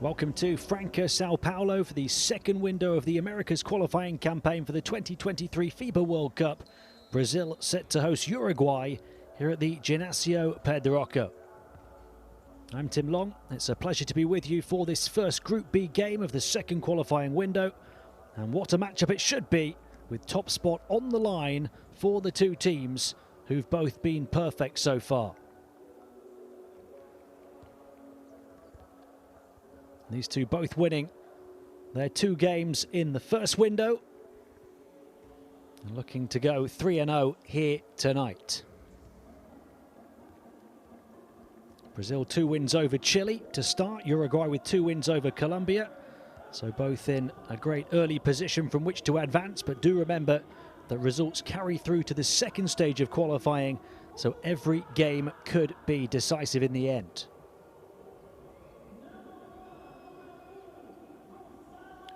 Welcome to Franca, Sao Paulo for the second window of the Americas qualifying campaign for the 2023 FIBA World Cup. Brazil set to host Uruguay here at the Ginásio Pedroca. I'm Tim Long. It's a pleasure to be with you for this first Group B game of the second qualifying window. And what a matchup it should be, with top spot on the line for the two teams who've both been perfect so far. These two both winning their two games in the first window, and looking to go 3-0 here tonight. Brazil 2 wins over Chile to start, Uruguay with 2 wins over Colombia. So both in a great early position from which to advance, but do remember that results carry through to the second stage of qualifying, so every game could be decisive in the end.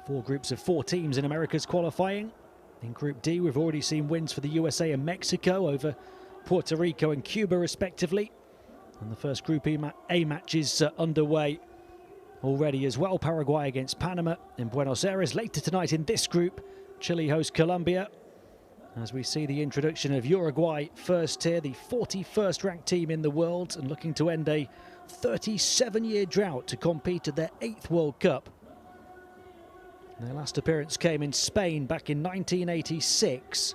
4 groups of 4 teams in America's qualifying. In Group D, we've already seen wins for the USA and Mexico over Puerto Rico and Cuba, respectively. And the first Group A match is underway already as well. Paraguay against Panama in Buenos Aires. Later tonight in this group, Chile hosts Colombia. As we see the introduction of Uruguay first here, the 41st ranked team in the world, and looking to end a 37-year drought to compete at their 8th World Cup. Their last appearance came in Spain back in 1986.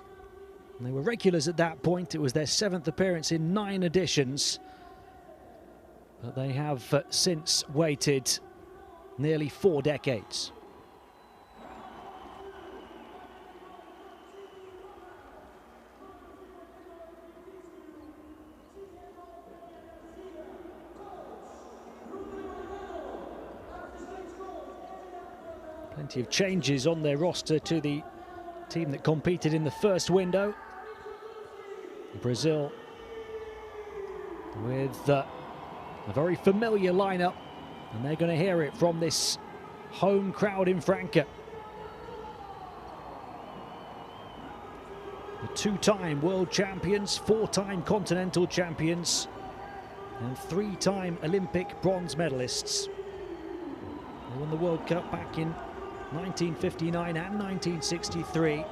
And they were regulars at that point. It was their 7th appearance in 9 editions. But they have since waited nearly 4 decades. Plenty of changes on their roster to the team that competed in the first window. Brazil with a very familiar lineup, and they're going to hear it from this home crowd in Franca. The 2-time world champions, 4-time continental champions, and 3-time Olympic bronze medalists. They won the World Cup back in 1959 and 1963,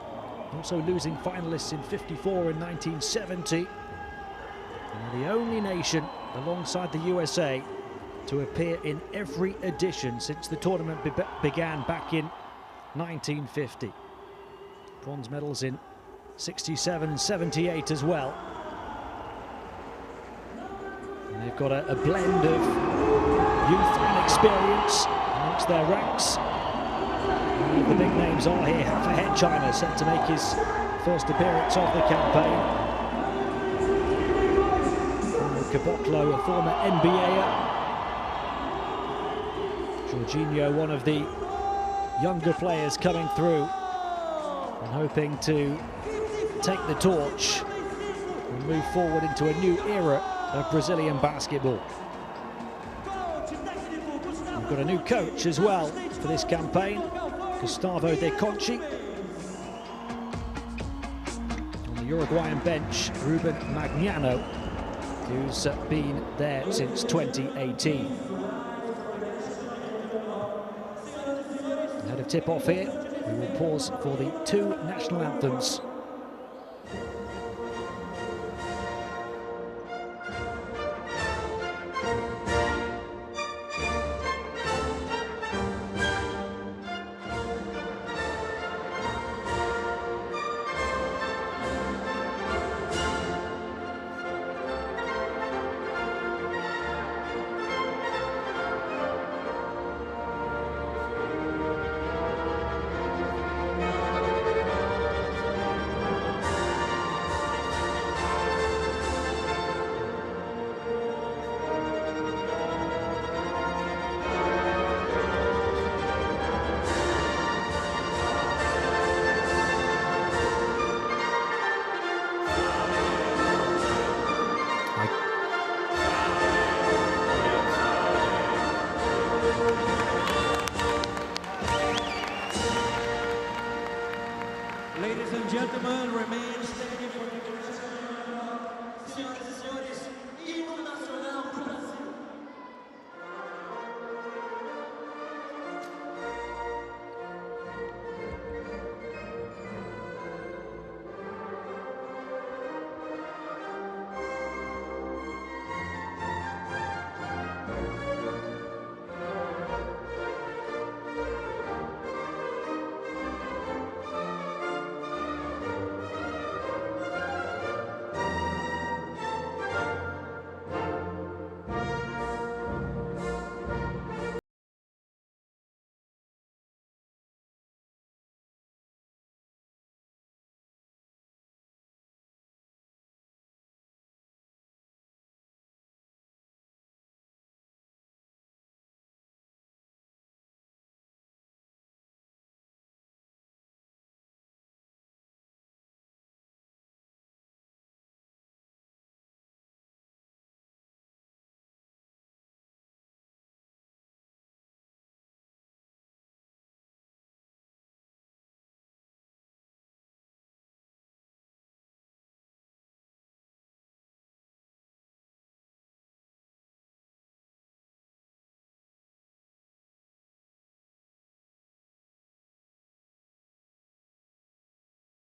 also losing finalists in 54 and 1970. And they're the only nation, alongside the USA, to appear in every edition since the tournament began back in 1950. Bronze medals in 67 and 78 as well. And they've got a blend of youth and experience amongst their ranks. The big names are here. Half ahead China, set to make his first appearance of the campaign. Caboclo, a former NBAer. Jorginho, one of the younger players coming through and hoping to take the torch and move forward into a new era of Brazilian basketball. We've got a new coach as well for this campaign, Gustavo De Conchi. On the Uruguayan bench, Ruben Magnano, who's been there since 2018. Ahead of tip-off here, we will pause for the 2 national anthems.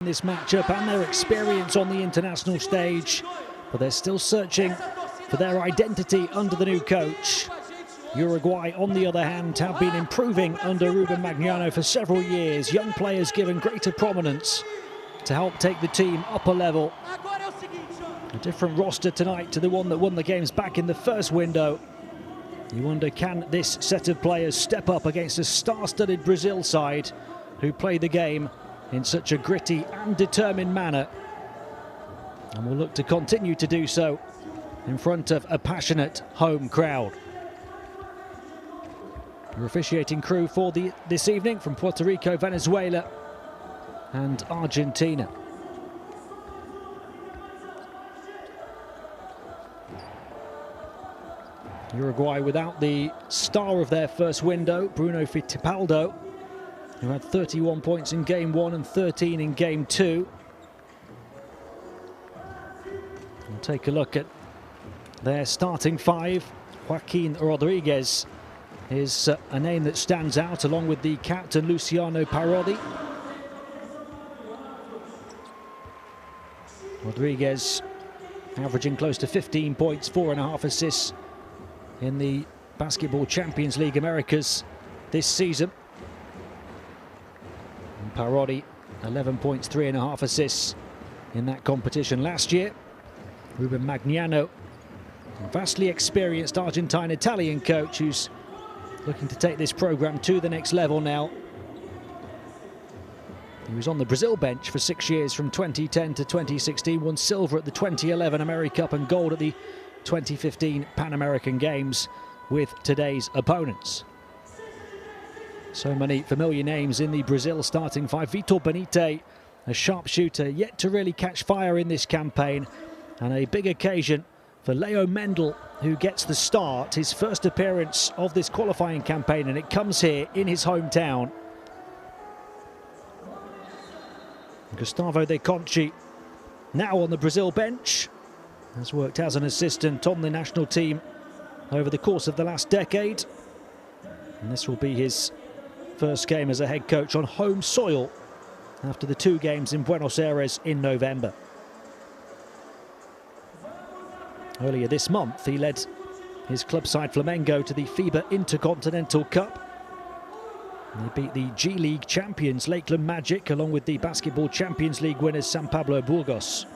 this matchup and their experience on the international stage, but they're still searching for their identity under the new coach. Uruguay, on the other hand, have been improving under Ruben Magnano for several years. Young players given greater prominence to help take the team up a level. A different roster tonight to the one that won the games back in the first window. You wonder, can this set of players step up against a star-studded Brazil side who play the game in such a gritty and determined manner, and will look to continue to do so in front of a passionate home crowd. Your officiating crew for this evening from Puerto Rico, Venezuela and Argentina. Uruguay without the star of their first window, Bruno Fittipaldo, who had 31 points in game 1 and 13 in game 2. We'll take a look at their starting five. Joaquin Rodriguez is a name that stands out, along with the captain Luciano Parodi. Rodriguez averaging close to 15 points, 4.5 assists in the Basketball Champions League Americas this season. And Parodi, 11 points, 3.5 assists in that competition last year. Ruben Magnano, a vastly experienced Argentine-Italian coach who's looking to take this program to the next level now. He was on the Brazil bench for 6 years, from 2010 to 2016, won silver at the 2011 AmeriCup and gold at the 2015 Pan American Games with today's opponents. So many familiar names in the Brazil starting five. Vitor Benite, a sharpshooter, yet to really catch fire in this campaign, and a big occasion for Leo Mendel, who gets the start, his first appearance of this qualifying campaign, and it comes here in his hometown. Gustavo De Conchi, now on the Brazil bench, has worked as an assistant on the national team over the course of the last decade, and this will be his first game as a head coach on home soil after the 2 games in Buenos Aires in November. Earlier this month, he led his club side Flamengo to the FIBA Intercontinental Cup. And they beat the G League champions Lakeland Magic, along with the Basketball Champions League winners San Pablo Burgos.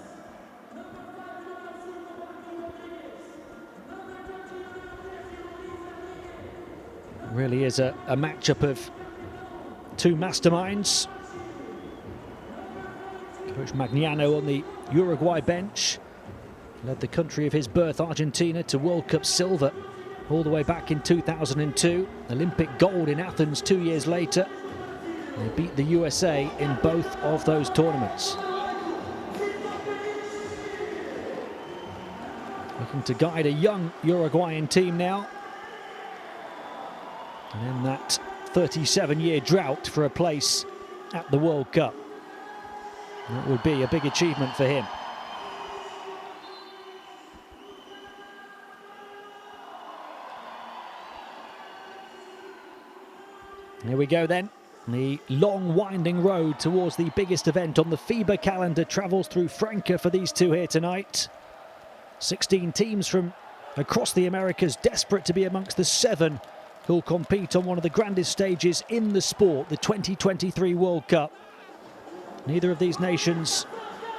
It really is a matchup of two masterminds. Coach Magnano on the Uruguay bench led the country of his birth, Argentina, to World Cup silver all the way back in 2002. Olympic gold in Athens 2 years later. They beat the USA in both of those tournaments. Looking to guide a young Uruguayan team now. And in that 37-year drought for a place at the World Cup. That would be a big achievement for him. Here we go then. The long winding road towards the biggest event on the FIBA calendar travels through Franca for these two here tonight. 16 teams from across the Americas desperate to be amongst the 7 who'll compete on one of the grandest stages in the sport, the 2023 World Cup. Neither of these nations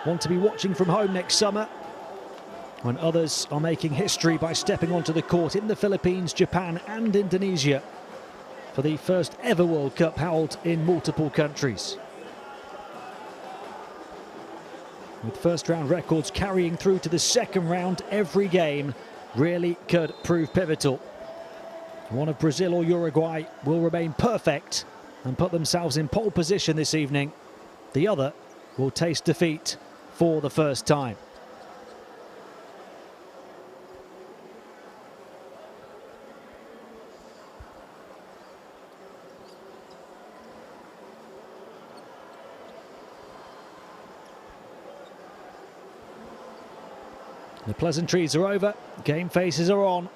want to be watching from home next summer, when others are making history by stepping onto the court in the Philippines, Japan and Indonesia for the first ever World Cup held in multiple countries. With first round records carrying through to the second round, every game really could prove pivotal. One of Brazil or Uruguay will remain perfect and put themselves in pole position this evening. The other will taste defeat for the first time. The pleasantries are over, game faces are on.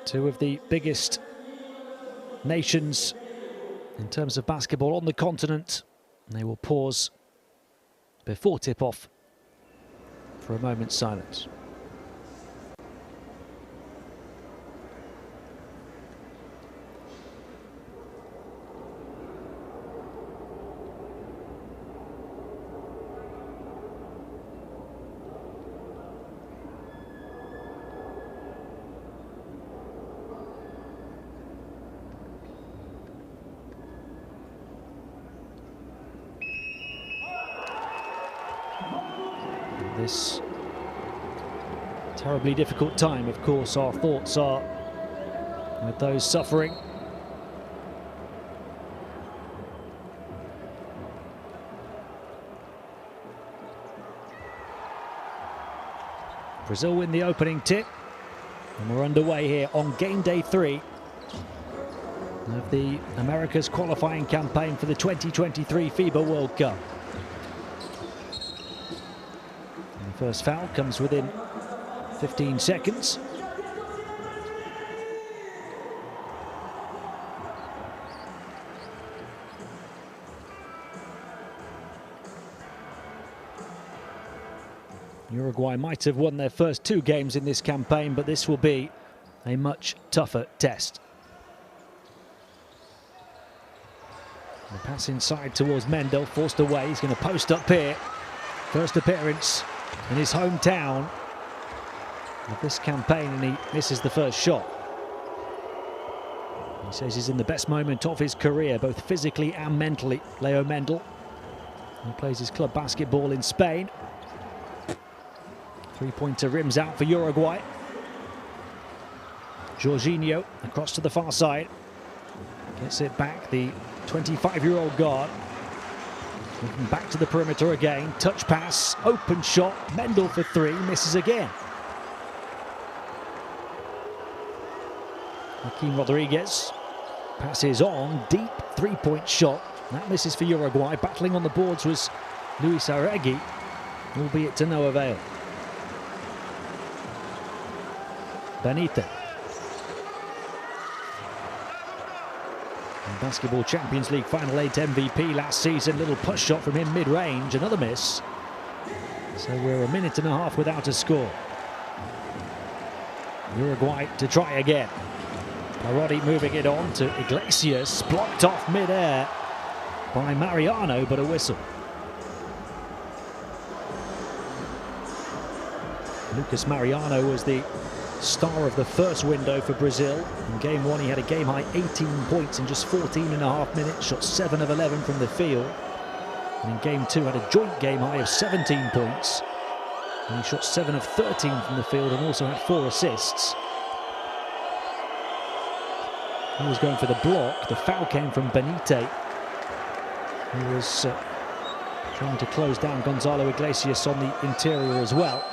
Two of the biggest nations in terms of basketball on the continent. They will pause before tip-off for a moment's silence. This terribly difficult time, of course, our thoughts are with those suffering. Brazil win the opening tip, and we're underway here on game day 3 of the America's qualifying campaign for the 2023 FIBA World Cup. First foul comes within 15 seconds. Uruguay might have won their first 2 games in this campaign, but this will be a much tougher test. The pass inside towards Mendel, forced away. He's going to post up here. First appearance in his hometown of this campaign, and he misses the first shot. He says he's in the best moment of his career, both physically and mentally. Leo Mendel, who plays his club basketball in Spain. Three-pointer rims out for Uruguay. Jorginho across to the far side. Gets it back, the 25-year-old guard. Looking back to the perimeter again, touch pass, open shot, Mendel for 3, misses again. Joaquin Rodriguez passes on, deep 3-point shot. That misses for Uruguay. Battling on the boards was Luis Arregui, albeit to no avail. Benita. Basketball Champions League Final 8 MVP last season. Little push shot from him mid-range, another miss. So we're a minute and a half without a score. Uruguay to try again. Parodi moving it on to Iglesias, blocked off mid-air by Mariano, but a whistle. Lucas Mariano was the star of the first window for Brazil. In game 1 he had a game-high 18 points in just 14.5 minutes, shot 7 of 11 from the field. And in game 2 had a joint game-high of 17 points. And he shot 7 of 13 from the field and also had 4 assists. He was going for the block. The foul came from Benite. He was trying to close down Gonzalo Iglesias on the interior as well.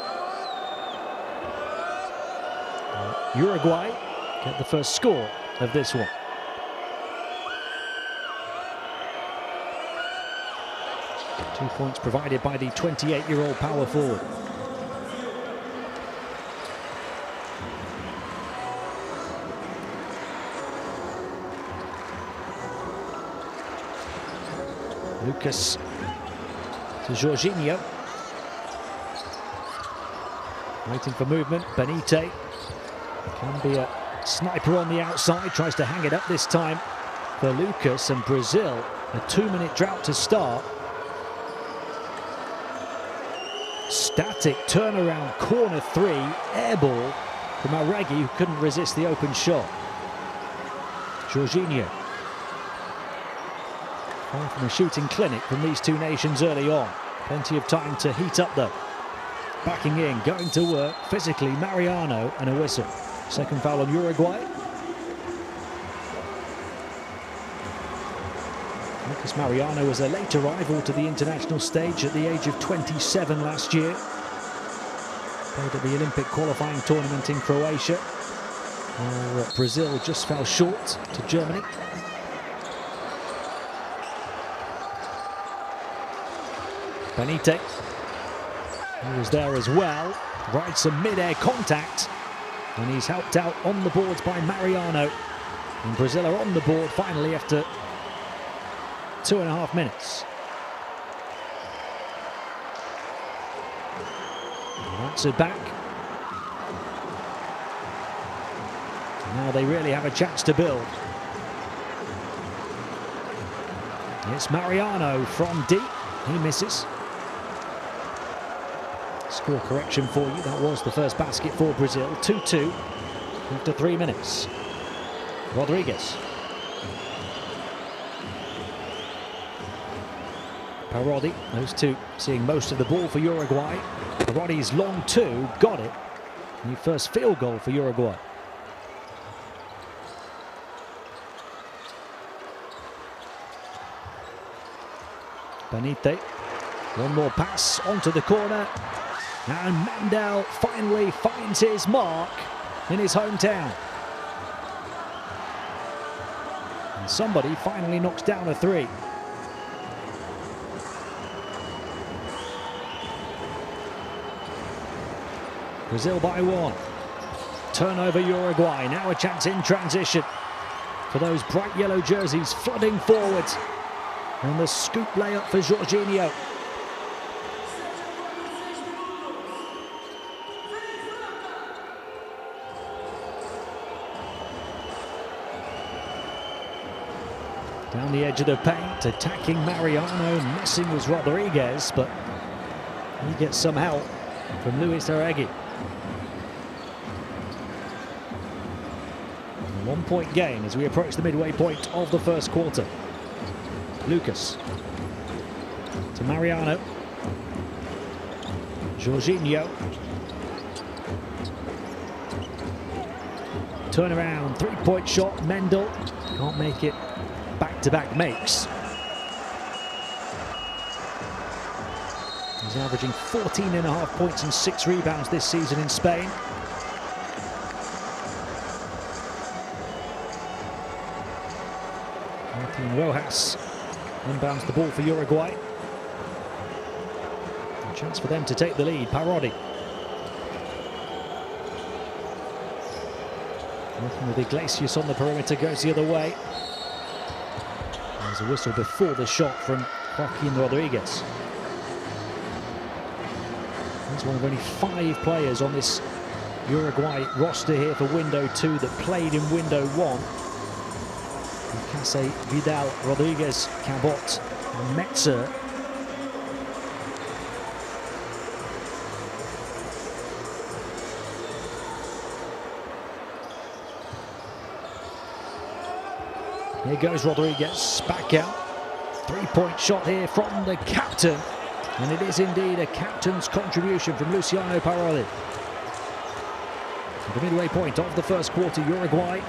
Uruguay get the first score of this one. Two points provided by the 28-year-old power forward. Lucas to Jorginho. Waiting for movement, Benite. Can be a sniper on the outside, tries to hang it up this time for Lucas, and Brazil, a 2-minute drought to start. Static turnaround, corner 3, air ball from Arregui, who couldn't resist the open shot. Jorginho. Far from a shooting clinic from these two nations early on. Plenty of time to heat up though. Backing in, going to work, physically Mariano, and a whistle. Second foul on Uruguay. Lucas Mariano was a late arrival to the international stage at the age of 27 last year. Played at the Olympic qualifying tournament in Croatia. Brazil just fell short to Germany. Benite, he was there as well. Rides some mid-air contact. And he's helped out on the boards by Mariano. And Brazil are on the board finally after 2.5 minutes. Answered back. Now they really have a chance to build. It's Mariano from deep. He misses. Score correction for you. That was the first basket for Brazil. 2-2 after 3 minutes. Rodriguez. Parodi, those two seeing most of the ball for Uruguay. Parodi's long two, got it. The first field goal for Uruguay. Benite, one more pass onto the corner. And Mandel finally finds his mark in his hometown. And somebody finally knocks down a three. Brazil by 1. Turnover Uruguay. Now a chance in transition for those bright yellow jerseys flooding forward. And the scoop layup for Jorginho. Down the edge of the paint, attacking Mariano, messing with Rodriguez, but he gets some help from Luis Oregui. 1-point game as we approach the midway point of the first quarter. Lucas to Mariano. Jorginho. Turnaround, three-point shot. Mendel can't make it. Back-to-back makes. He's averaging 14.5 points and 6 rebounds this season in Spain. Martin Rojas inbounds the ball for Uruguay. A chance for them to take the lead. Parodi. Working with Iglesias on the perimeter, goes the other way. There's a whistle before the shot from Joaquin Rodriguez. He's one of only 5 players on this Uruguay roster here for window 2 that played in window 1. Case, Vidal, Rodriguez, Cabot, and Metzer. Here goes Rodriguez, back out. 3-point shot here from the captain. And it is indeed a captain's contribution from Luciano Parodi. At the midway point of the first quarter, Uruguay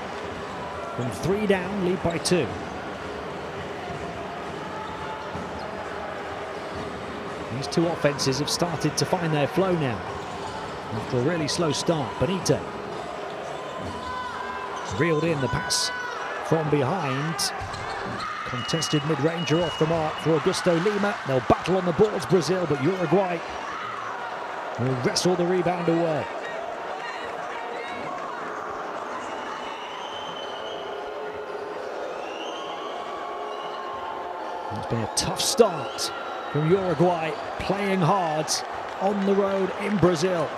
from 3 down, lead by 2. These two offenses have started to find their flow now. After a really slow start, Benite reeled in the pass from behind. Contested mid-ranger off the mark for Augusto Lima. They'll battle on the boards, Brazil, but Uruguay will wrestle the rebound away. It's been a tough start from Uruguay, playing hard on the road in Brazil.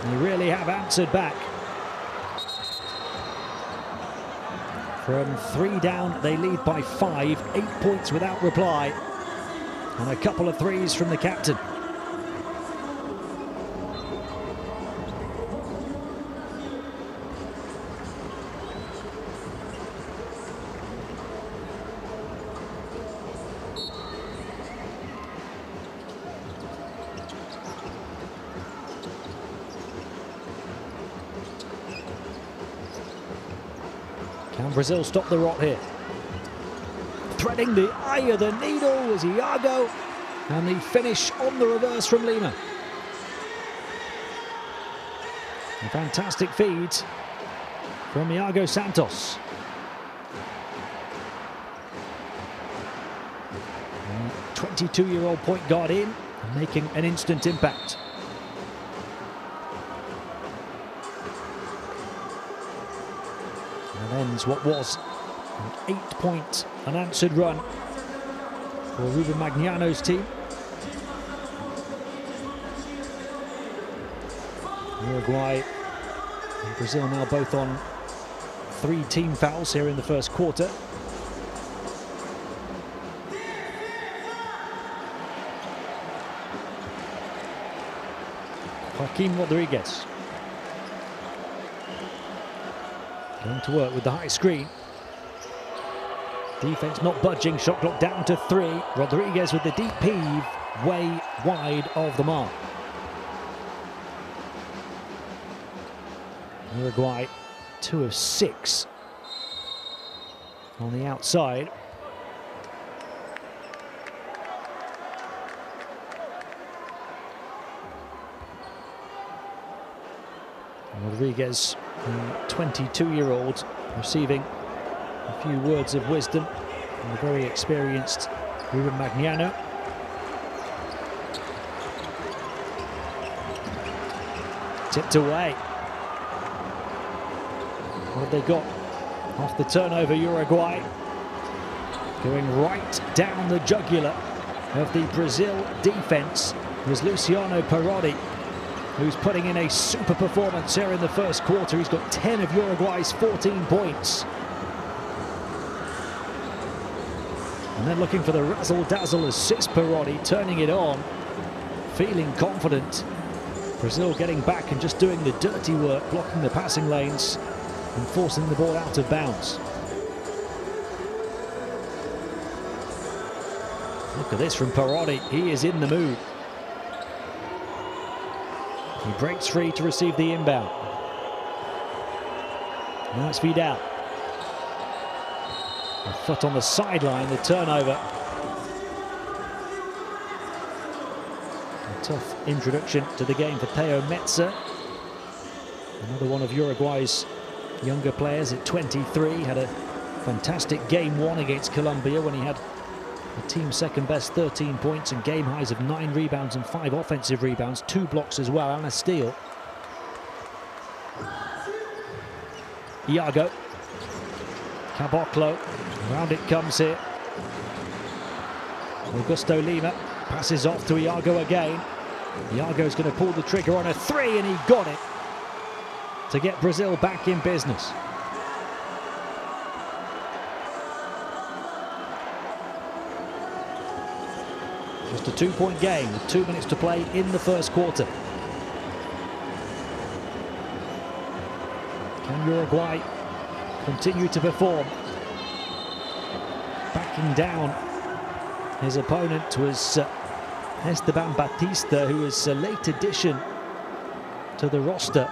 They really have answered back. From 3 down, they lead by 5, 8 points without reply, and a couple of threes from the captain. Can Brazil stop the rot here? Threading the eye of the needle was Iago, and the finish on the reverse from Lima. A fantastic feed from Iago Santos. 22-year-old point guard in, making an instant impact. ends what was an 8-point unanswered run for Ruben Magnano's team. Uruguay and Brazil now both on 3 team fouls here in the first quarter. Joaquin Rodriguez going to work with the high screen. Defense not budging, shot clock down to 3. Rodriguez with the deep heave, way wide of the mark. Uruguay 2 of 6 on the outside. Rodriguez, the 22-year-old, receiving a few words of wisdom from the very experienced Ruben Magnano. Tipped away. What have they got? Off the turnover, Uruguay. Going right down the jugular of the Brazil defense was Luciano Perotti, who's putting in a super performance here in the first quarter. He's got 10 of Uruguay's 14 points. And then looking for the razzle-dazzle assist, Perotti turning it on, feeling confident. Brazil getting back and just doing the dirty work, blocking the passing lanes and forcing the ball out of bounds. Look at this from Perotti. He is in the mood. He breaks free to receive the inbound. Now it's Vidal. A foot on the sideline, the turnover. A tough introduction to the game for Theo Metzer. Another one of Uruguay's younger players at 23. Had a fantastic game 1 against Colombia when he had the team's second best 13 points and game highs of 9 rebounds and 5 offensive rebounds, 2 blocks as well, and a steal. Iago. Caboclo. Round it comes here. Augusto Lima passes off to Iago again. Iago's going to pull the trigger on a 3, and he got it to get Brazil back in business. Just a 2-point game with 2 minutes to play in the first quarter. Can Uruguay continue to perform? Backing down his opponent was Esteban Batista, who is a late addition to the roster.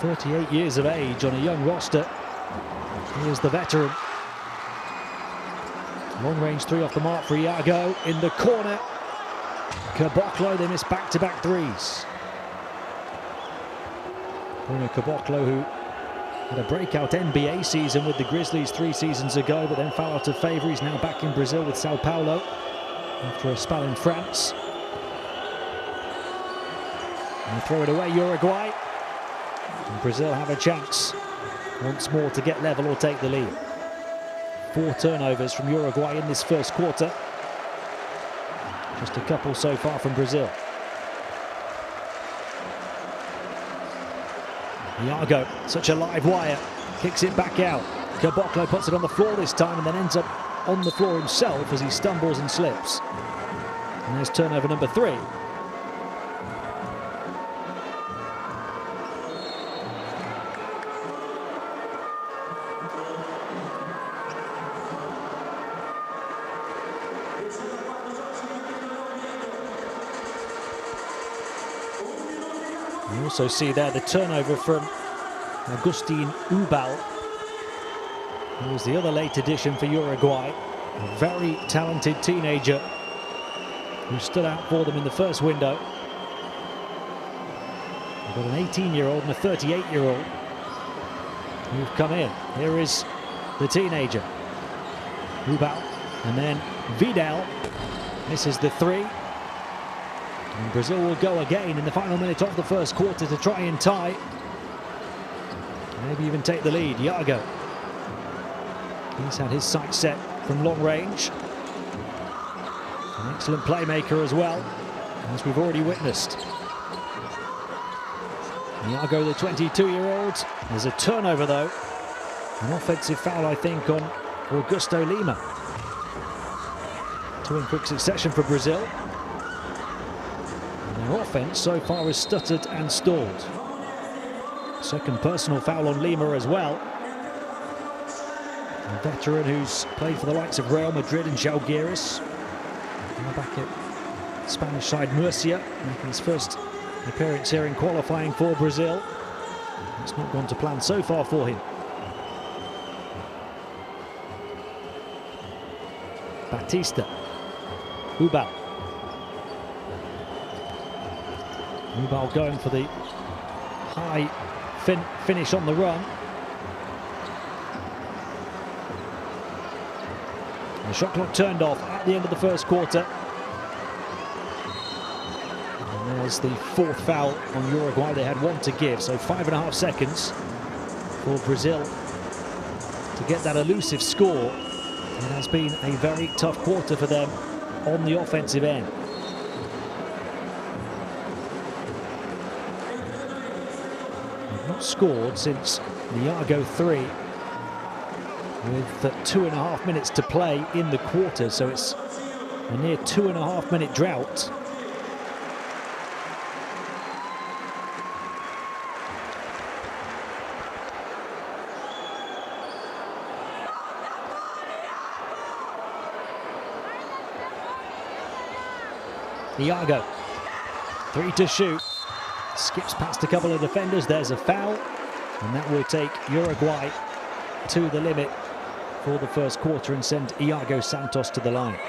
"38 years of age on a young roster. Here's the veteran. Long-range 3 off the mark for Iago in the corner. Caboclo, they missed back-to-back threes. Bruno Caboclo, who had a breakout NBA season with the Grizzlies 3 seasons ago, but then fell out of favour. He's now back in Brazil with Sao Paulo after a spell in France. And they throw it away, Uruguay. And Brazil have a chance once more to get level or take the lead. 4 turnovers from Uruguay in this first quarter. Just a couple so far from Brazil. Iago, such a live wire, kicks it back out. Caboclo puts it on the floor this time and then ends up on the floor himself as he stumbles and slips. And there's turnover number 3. You also see there the turnover from Agustin Ubal, who was the other late addition for Uruguay. A very talented teenager who stood out for them in the first window. We've got an 18-year-old and a 38-year-old who've come in. Here is the teenager, Ubal, and then Vidal misses the 3. And Brazil will go again in the final minute of the first quarter to try and tie. Maybe even take the lead. Iago. He's had his sights set from long range. An excellent playmaker as well, as we've already witnessed. Iago, the 22-year-old. There's a turnover though. An offensive foul, I think, on Augusto Lima. Two in quick succession for Brazil. And their offense so far has stuttered and stalled. Second personal foul on Lima as well. A veteran who's played for the likes of Real Madrid and Žalgiris. Now back at Spanish side Murcia, making his first appearance here in qualifying for Brazil. It's not gone to plan so far for him. Batista. Ubal. Ubal going for the high finish on the run. The shot clock turned off at the end of the first quarter. And there's the fourth foul on Uruguay. They had one to give, so 5.5 seconds for Brazil to get that elusive score. It has been a very tough quarter for them on the offensive end. They've not scored since the Iago 3, with 2.5 minutes to play in the quarter, so it's a near 2.5 minute drought. Iago, 3 to shoot, skips past a couple of defenders, there's a foul, and that will take Uruguay to the limit for the first quarter and send Iago Santos to the line.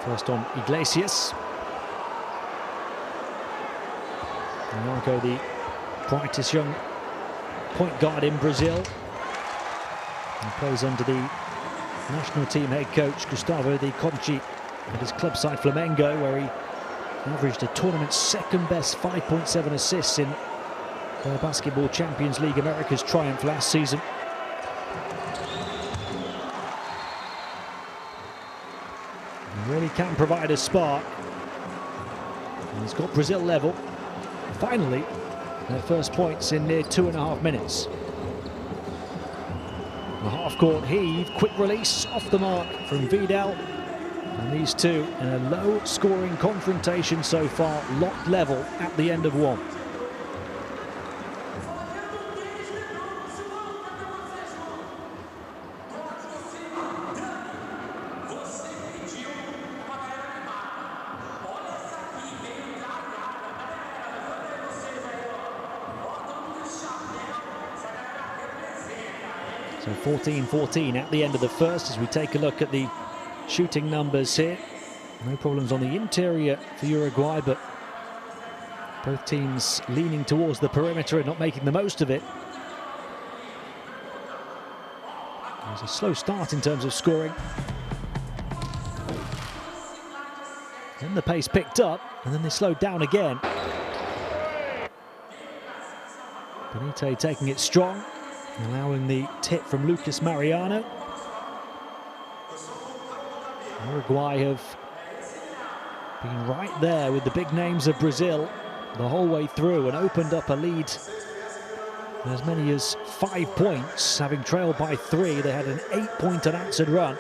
First on Iglesias. Iago, the brightest young point guard in Brazil. He plays under the national team head coach Gustavo de Conchi at his club side Flamengo, where he averaged a tournament's second best 5.7 assists in their Basketball Champions League America's triumph last season. He really can provide a spark. And he's got Brazil level. Finally, their first points in near 2.5 minutes. A half-court heave, quick release off the mark from Vidal. And these two in a low-scoring confrontation so far, locked level at the end of one. So 14-14 at the end of the first, as we take a look at the shooting numbers here. No problems on the interior for Uruguay, but both teams leaning towards the perimeter and not making the most of it. It was a slow start in terms of scoring. Then the pace picked up, and then they slowed down again. Benite taking it strong, allowing the tip from Lucas Mariano. Uruguay have been right there with the big names of Brazil the whole way through and opened up a lead as many as 5 points, having trailed by 3. They had an 8-point unanswered run.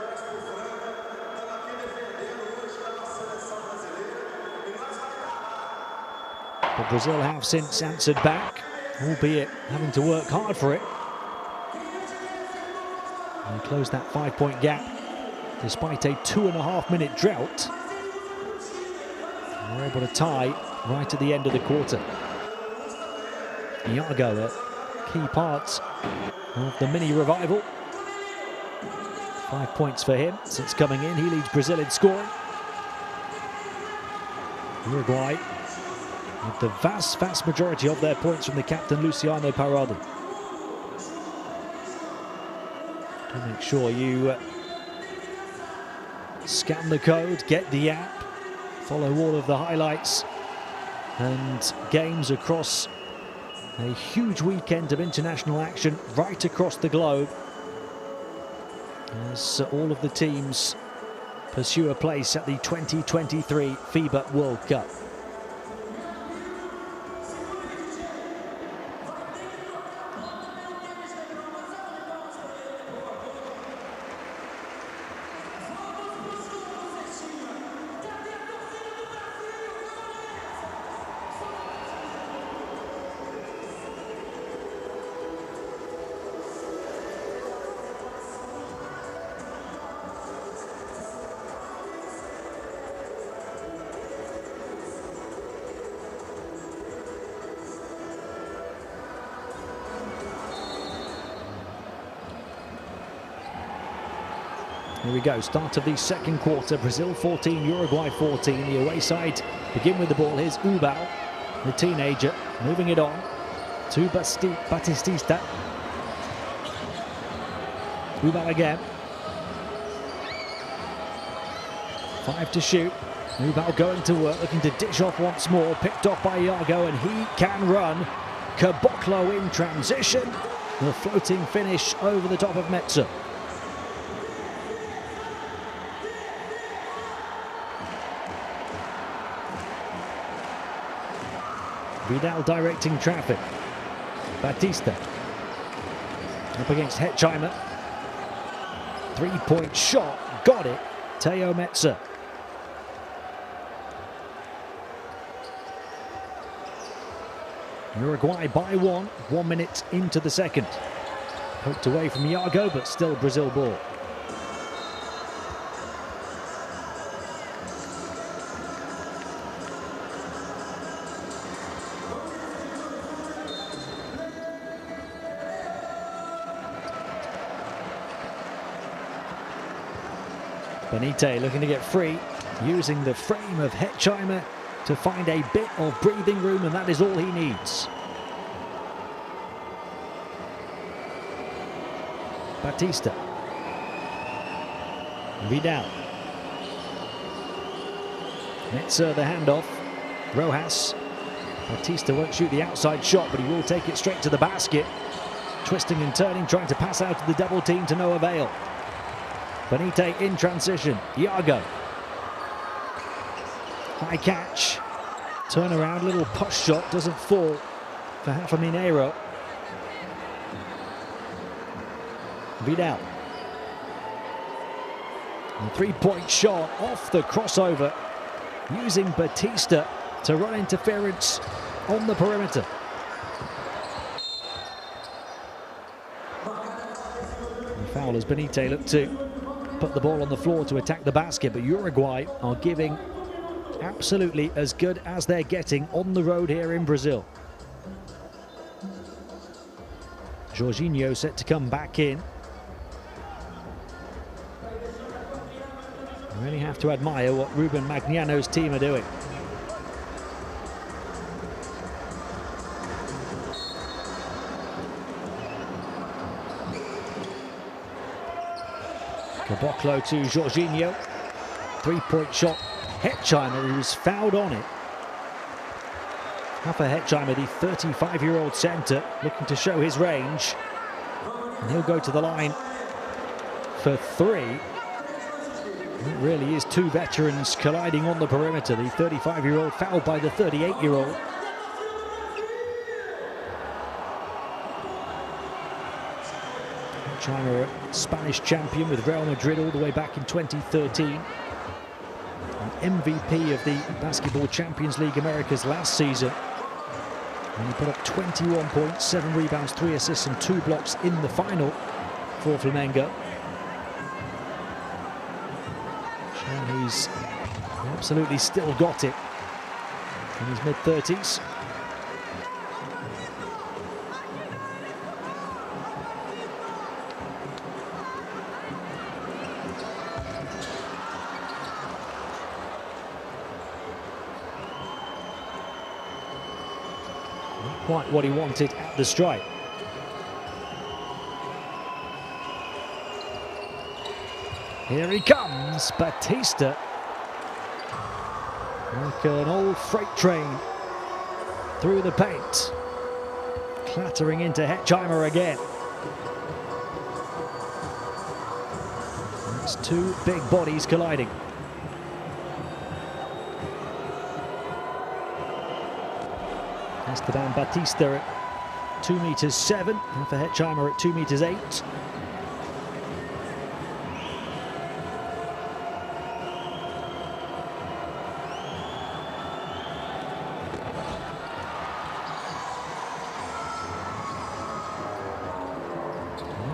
But Brazil have since answered back, albeit having to work hard for it. And closed that 5-point gap despite a 2.5 minute drought. And they're able to tie right at the end of the quarter. Iago, a key part of the mini revival. 5 points for him since coming in. He leads Brazil in scoring. Uruguay with the vast majority of their points from the captain Luciano Parodi. So make sure you scan the code, get the app, follow all of the highlights and games across a huge weekend of international action right across the globe as all of the teams pursue a place at the 2023 FIBA World Cup. Here we go, start of the second quarter. Brazil 14, Uruguay 14. The away side begin with the ball. Here's Ubal, the teenager, moving it on to Batistista. Ubal again. 5 to shoot. Ubal going to work, looking to dish off once more. Picked off by Iago, and he can run. Caboclo in transition. The floating finish over the top of Metzer. Vidal directing traffic. Batista up against Hetzheimer. Three-point shot, got it. Teo Metzer. Uruguay by 1 minute into the second. Poked away from Iago, but still Brazil ball. Benite looking to get free, using the frame of Hetzheimer to find a bit of breathing room, and that is all he needs. Batista. Vidal. Metzer the handoff. Rojas. Batista won't shoot the outside shot, but he will take it straight to the basket. Twisting and turning, trying to pass out of the double team to no avail. Benite in transition. Iago. High catch. Turn around, little push shot, doesn't fall for Rafa Mineiro. Vidal. And 3-point shot off the crossover, using Batista to run interference on the perimeter. And foul as Benite looked to put the ball on the floor to attack the basket, but Uruguay are giving absolutely as good as they're getting on the road here in Brazil. Jorginho set to come back in. You really have to admire what Ruben Magnano's team are doing. Caboclo to Jorginho. 3-point shot. Hetzheimer, who's fouled on it. Rafa Hetzheimer, the 35-year-old centre, looking to show his range. And he'll go to the line for 3. It really is two veterans colliding on the perimeter. The 35-year-old fouled by the 38-year-old. Hetzheimer, a Spanish champion with Real Madrid all the way back in 2013. An MVP of the Basketball Champions League Americas last season. And he put up 21 points, 7 rebounds, 3 assists and 2 blocks in the final for Flamengo. Showing he's absolutely still got it in his mid-30s. Quite what he wanted at the strike. Here he comes, Batista. Like an old freight train through the paint. Clattering into Hetzheimer again. That's two big bodies colliding. Esteban Batista at 2.7 meters, and for Hetzheimer at 2.8 meters.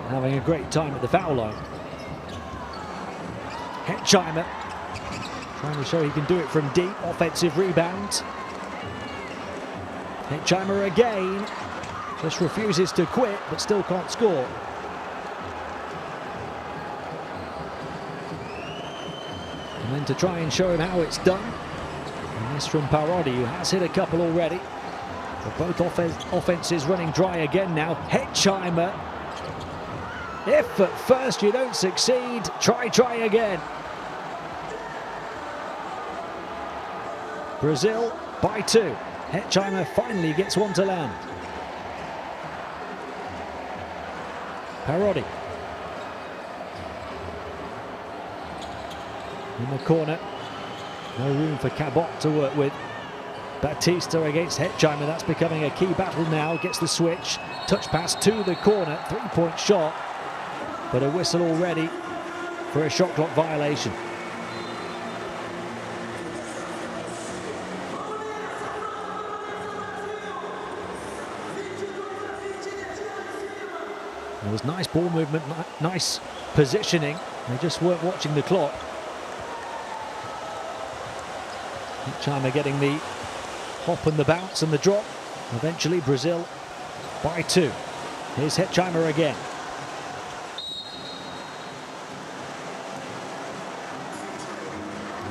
Having a great time at the foul line. Hetzheimer trying to show he can do it from deep. Offensive rebound. Hetzheimer again. Just refuses to quit, but still can't score. And then to try and show him how it's done. And this from Parodi, who has hit a couple already. But both offenses running dry again now. Hetzheimer. If at first you don't succeed, try again. Brazil by 2. Hetzheimer finally gets one to land. Parodi. In the corner. No room for Cabot to work with. Batista against Hetzheimer. That's becoming a key battle now. Gets the switch. Touch pass to the corner. 3-point shot. But a whistle already for a shot clock violation. There was nice ball movement, nice positioning. They just weren't watching the clock. Hetzheimer getting the hop and the bounce and the drop. Eventually Brazil by 2. Here's Hetzheimer again.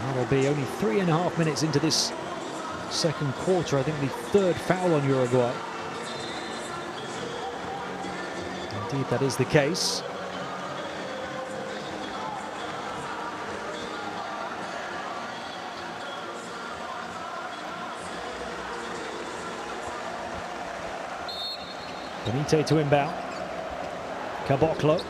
That'll be only 3.5 minutes into this second quarter. I think the third foul on Uruguay. Indeed, that is the case. Benite to inbound. Caboclo.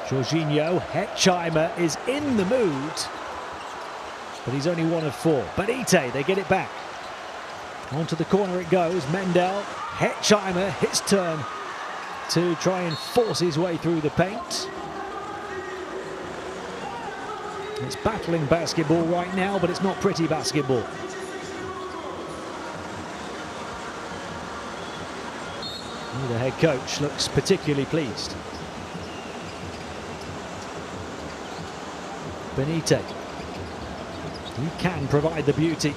Jorginho. Hetzheimer is in the mood, but he's only 1 of 4. Benite, they get it back. Onto the corner it goes. Mendel. Hetzheimer, his turn to try and force his way through the paint. It's battling basketball right now, but it's not pretty basketball. The head coach looks particularly pleased. Benite. He can provide the beauty.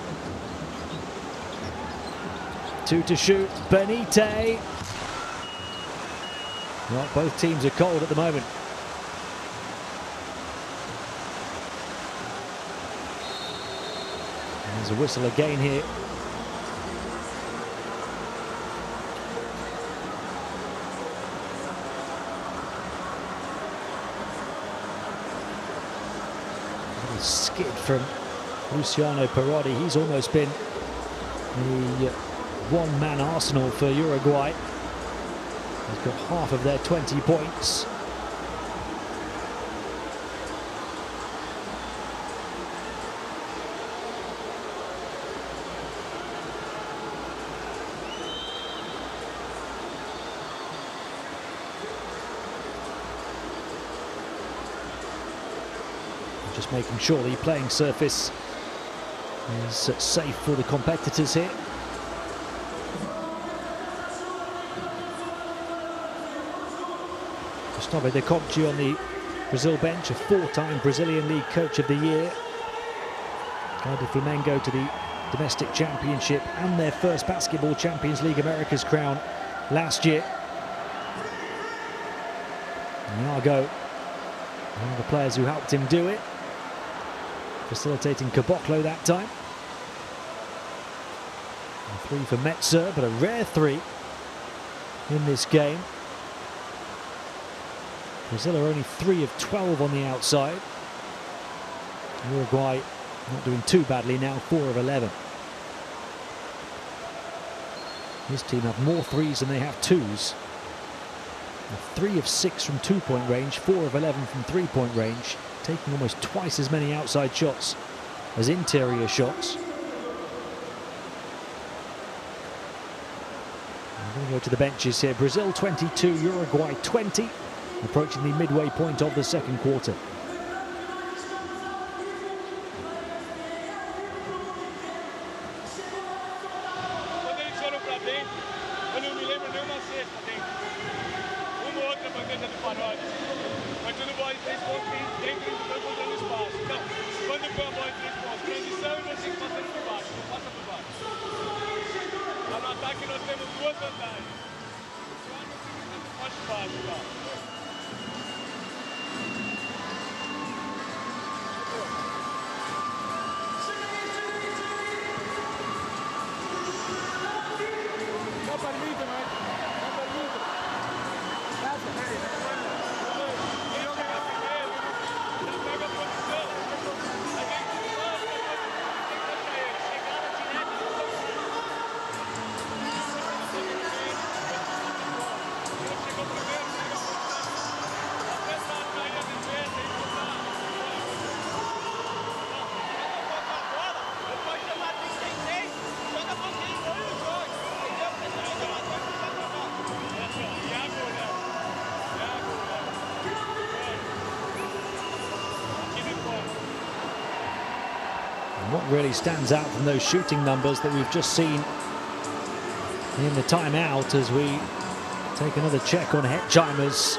2 to shoot. Benite. Well, both teams are cold at the moment. There's a whistle again here. Skid from Luciano Parodi. He's almost been the one-man arsenal for Uruguay. He's got half of their 20 points. Just making sure the playing surface is safe for the competitors here. Gustavo De Conchi on the Brazil bench, a 4-time Brazilian League Coach of the Year. Guided Flamengo to the domestic championship and their first Basketball Champions League Americas crown last year. Iago, one of the players who helped him do it. Facilitating Caboclo that time. A 3 for Metzer, but a rare 3 in this game. Brazil are only 3 of 12 on the outside. Uruguay not doing too badly now, 4 of 11. His team have more threes than they have twos. 3 of 6 from 2-point range, 4 of 11 from 3-point range, taking almost twice as many outside shots as interior shots. We're going to go to the benches here. Brazil 22, Uruguay 20, approaching the midway point of the second quarter. What really stands out from those shooting numbers that we've just seen in the timeout, as we take another check on Hetzheimer's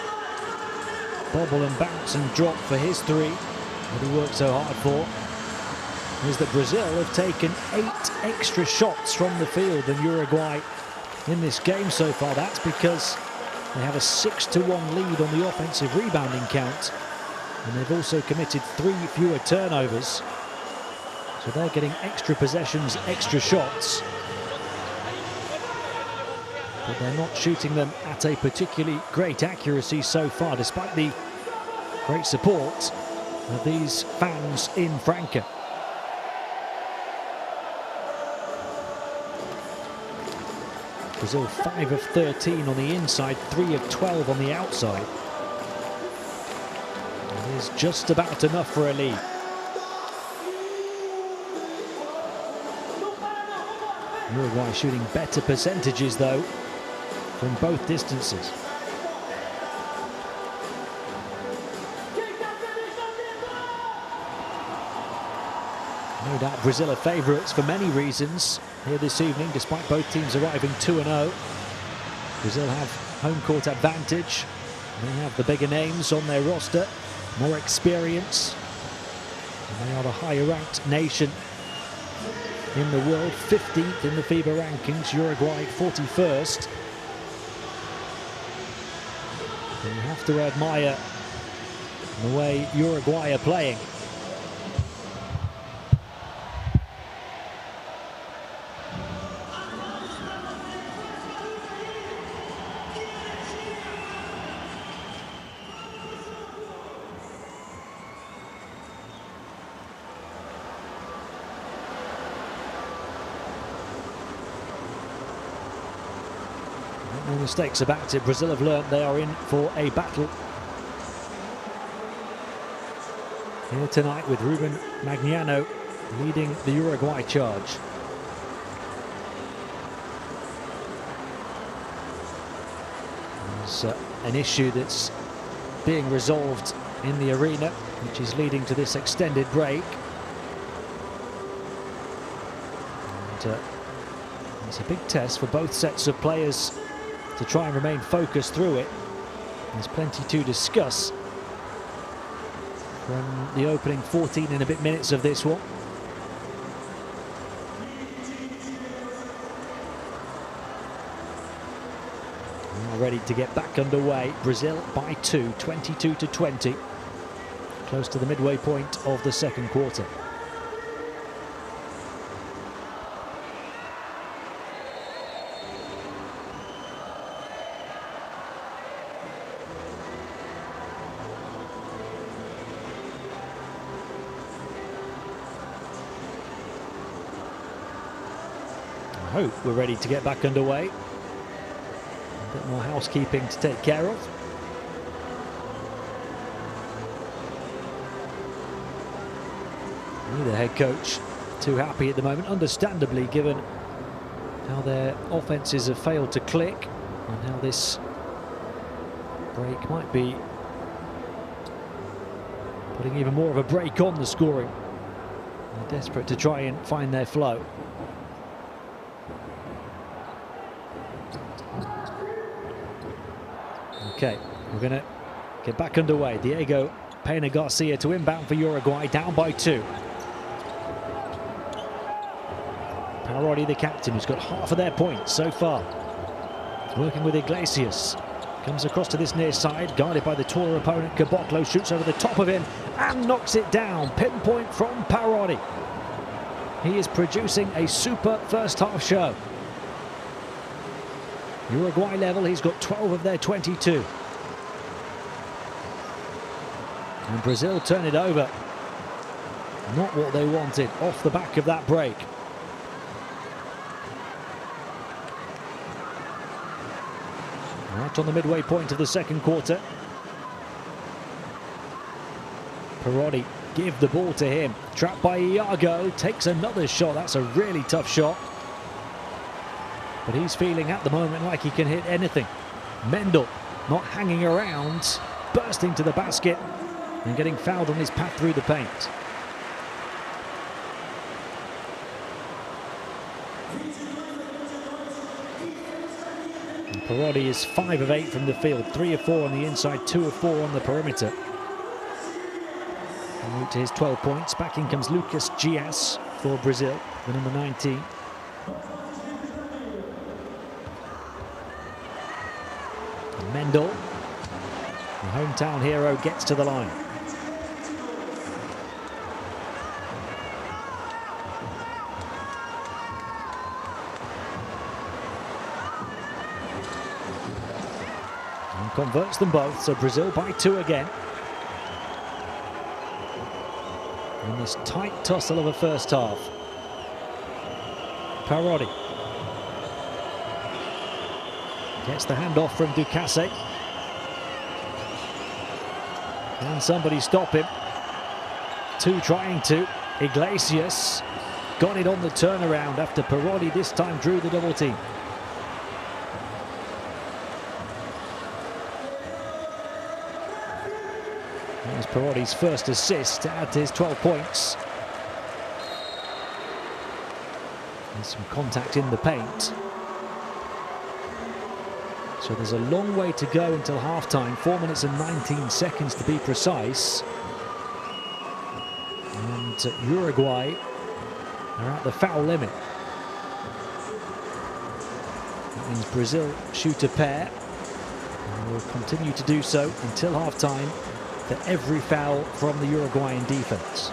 bobble and bounce and drop for his 3 that he worked so hard for, is that Brazil have taken 8 extra shots from the field than Uruguay in this game so far. That's because they have a 6-1 lead on the offensive rebounding count, and they've also committed 3 fewer turnovers. So they're getting extra possessions, extra shots, but they're not shooting them at a particularly great accuracy so far, despite the great support of these fans in Franca. Brazil 5 of 13 on the inside, 3 of 12 on the outside. It is just about enough for a lead. Uruguay shooting better percentages, though, from both distances. No doubt Brazil are favourites for many reasons here this evening, despite both teams arriving 2-0. Brazil have home court advantage. They have the bigger names on their roster, more experience. And they are the higher ranked nation in the world, 15th in the FIBA rankings, Uruguay 41st. And you have to admire the way Uruguay are playing. No mistakes about it. Brazil have learned they are in for a battle here tonight, with Ruben Magnano leading the Uruguay charge. There's an issue that's being resolved in the arena, which is leading to this extended break. And it's a big test for both sets of players to try and remain focused through it. There's plenty to discuss from the opening 14 and a bit minutes of this one. Now ready to get back underway. Brazil by 2, 22-20, close to the midway point of the second quarter. I hope we're ready to get back underway. A bit more housekeeping to take care of. Neither head coach too happy at the moment, understandably, given how their offenses have failed to click and how this break might be putting even more of a break on the scoring. They're desperate to try and find their flow. Okay, we're going to get back underway. Diego Pena Garcia to inbound for Uruguay, down by 2. Parodi, the captain, who's got half of their points so far. Working with Iglesias. Comes across to this near side, guarded by the taller opponent. Caboclo shoots over the top of him and knocks it down. Pinpoint from Parodi. He is producing a super first half show. Uruguay level, he's got 12 of their 22. And Brazil turn it over. Not what they wanted off the back of that break. Right on the midway point of the second quarter. Parodi give the ball to him. Trapped by Iago, takes another shot. That's a really tough shot. But he's feeling at the moment like he can hit anything. Mendel not hanging around, bursting to the basket and getting fouled on his path through the paint. Parodi is 5 of 8 from the field, 3 of 4 on the inside, 2 of 4 on the perimeter. En route to his 12 points. Back in comes Lucas Dias for Brazil, the number 19. Mendel, the hometown hero, gets to the line. And converts them both, so Brazil by 2 again. In this tight tussle of a first half. Parodi gets the handoff from Ducasse. Can somebody stop him? 2 trying to. Iglesias got it on the turnaround after Parodi this time drew the double team. That was Parodi's first assist to add to his 12 points. There's some contact in the paint. So there's a long way to go until halftime, 4 minutes and 19 seconds to be precise. And Uruguay are at the foul limit. That means Brazil shoot a pair and will continue to do so until halftime for every foul from the Uruguayan defense.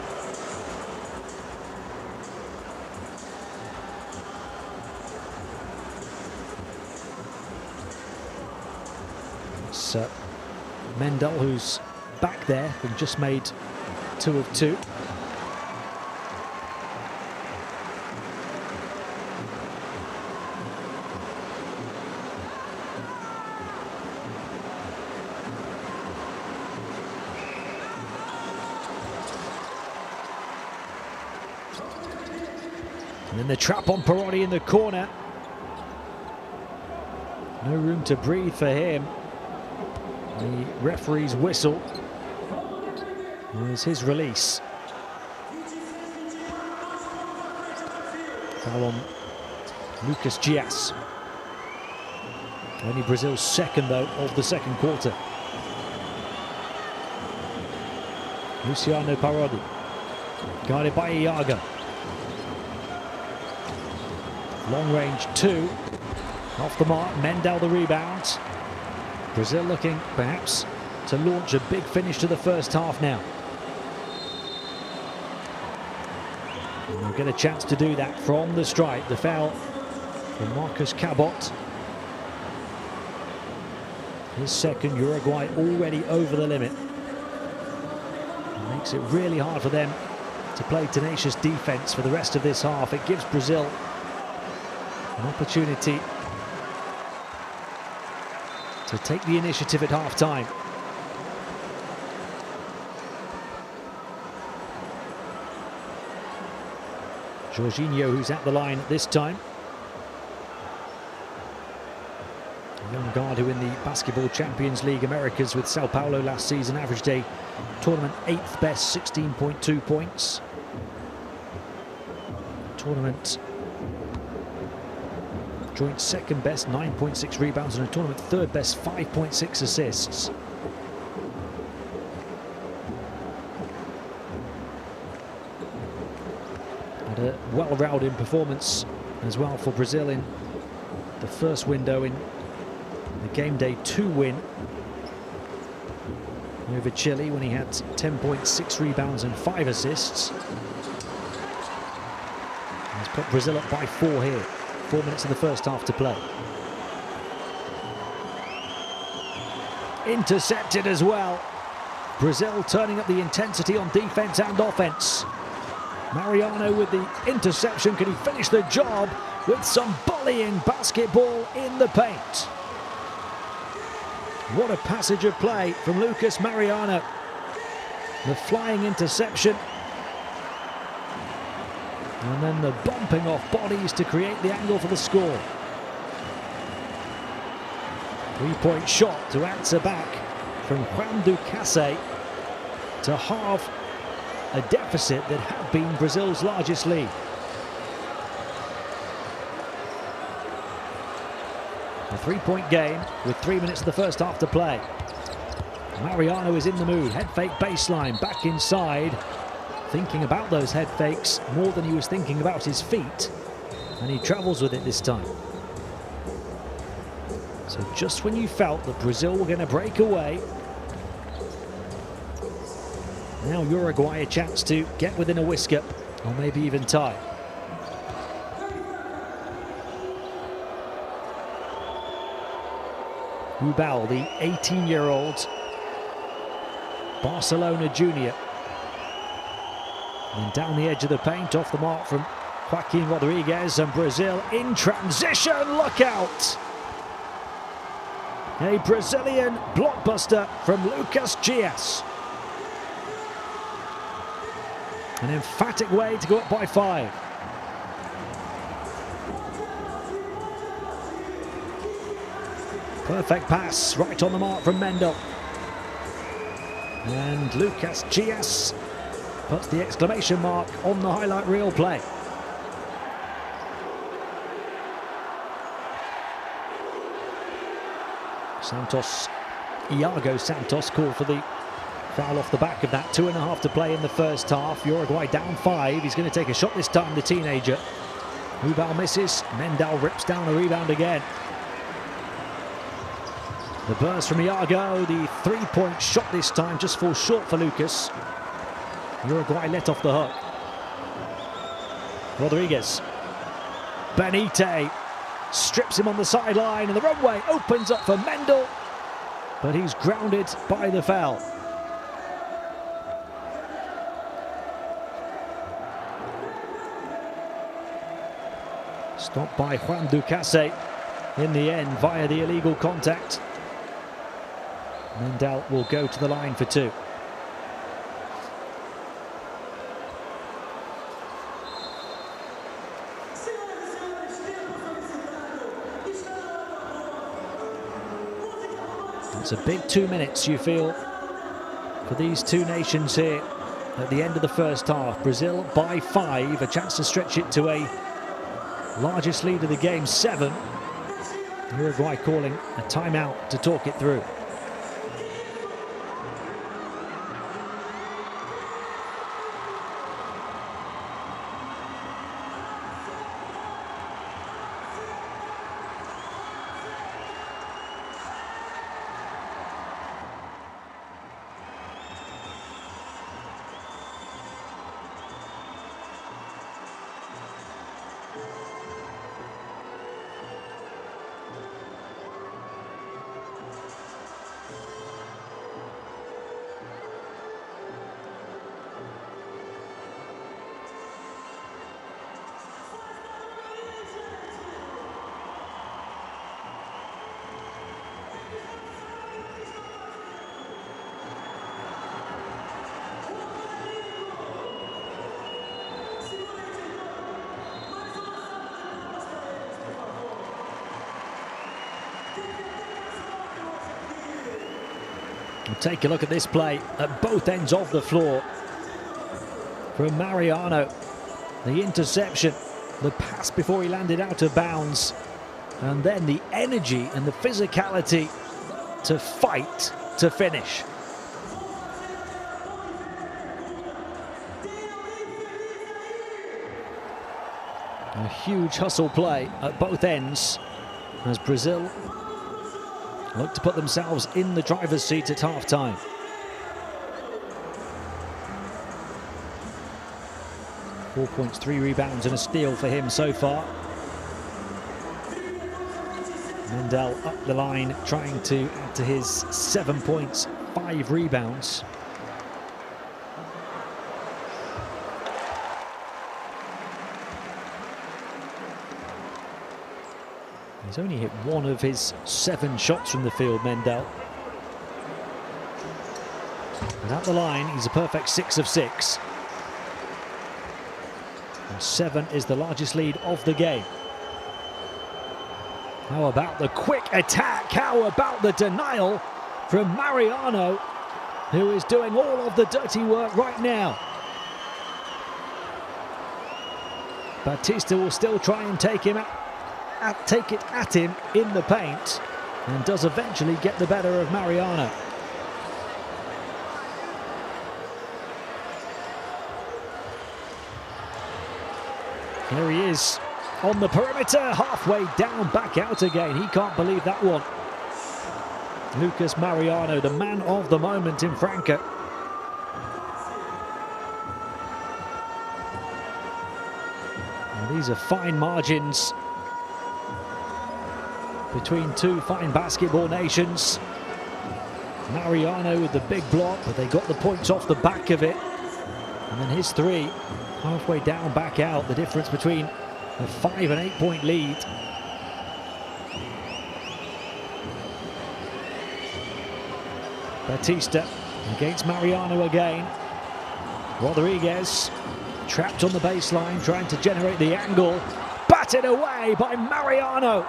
Mendel, who's back there, and just made 2 of 2. And then the trap on Parodi in the corner. No room to breathe for him. The referee's whistle was his release. Foul on Lucas Dias. Only Brazil's second, though, of the second quarter. Luciano Parodi, guarded by Iago. Long range 2, off the mark. Mendel the rebound. Brazil looking perhaps to launch a big finish to the first half now. And they'll get a chance to do that from the strike. The foul from Marcus Cabot. His second. Uruguay already over the limit. It makes it really hard for them to play tenacious defense for the rest of this half. It gives Brazil An opportunity to take the initiative at half-time. Jorginho, who's at the line at this time. A young guard who in the Basketball Champions League Americas with Sao Paulo last season averaged a tournament 8th best, 16.2 points. Tournament joint 2nd best, 9.6 rebounds, and a tournament 3rd best, 5.6 assists. Had a well-rounded performance as well for Brazil in the first window in the game day 2 win over Chile when he had 10.6 rebounds and 5 assists. He's put Brazil up by 4 here. 4 minutes in the first half to play. Intercepted as well. Brazil turning up the intensity on defense and offense. Mariano with the interception. Can he finish the job with some bullying basketball in the paint? What a passage of play from Lucas Mariano. The flying interception. And then the bumping off bodies to create the angle for the score. 3-point shot to answer back from Juan Ducasse to halve a deficit that had been Brazil's largest lead. A 3-point game with 3 minutes of the first half to play. Mariano is in the mood. Head fake baseline, back inside. Thinking about those head fakes more than he was thinking about his feet. And he travels with it this time. So just when you felt that Brazil were going to break away, now Uruguay a chance to get within a whisker, or maybe even tie. Ubal, the 18-year-old Barcelona junior. And down the edge of the paint, off the mark from Joaquin Rodriguez, and Brazil in transition, look out! A Brazilian blockbuster from Lucas Dias. An emphatic way to go up by 5. Perfect pass, right on the mark from Mendel. And Lucas Dias puts the exclamation mark on the highlight reel play. Santos, Iago Santos called for the foul off the back of that. 2.5 to play in the first half. Uruguay down 5. He's going to take a shot this time, the teenager. Ubal misses. Mendel rips down a rebound again. The burst from Iago. The 3-point shot this time just falls short for Lucas. Uruguay let off the hook. Rodriguez. Benite strips him on the sideline, and the runway opens up for Mendel, but he's grounded by the foul. Stopped by Juan Ducasse in the end via the illegal contact. Mendel will go to the line for 2. It's a big 2 minutes, you feel, for these two nations here at the end of the first half. Brazil by 5, a chance to stretch it to a largest lead of the game, 7. Uruguay calling a timeout to talk it through. Take a look at this play at both ends of the floor. From Mariano, the interception, the pass before he landed out of bounds, and then the energy and the physicality to fight to finish. A huge hustle play at both ends as Brazil look to put themselves in the driver's seat at half-time. Four points, 3 rebounds and a steal for him so far. Mendel up the line, trying to add to his 7 points, 5 rebounds. He's only hit 1 of his 7 shots from the field, Mendel. And at the line, he's a perfect 6 of 6. And 7 is the largest lead of the game. How about the quick attack? How about the denial from Mariano, who is doing all of the dirty work right now? Batista will still try and take it at him in the paint, and does eventually get the better of Mariano. Here he is on the perimeter, halfway down, back out again. He can't believe that one. Lucas Mariano, the man of the moment in Franca. And these are fine margins between two fine basketball nations. Mariano with the big block, but they got the points off the back of it. And then his 3, halfway down, back out. The difference between a 5 and 8 point lead. Batista against Mariano again. Rodriguez trapped on the baseline, trying to generate the angle. Batted away by Mariano.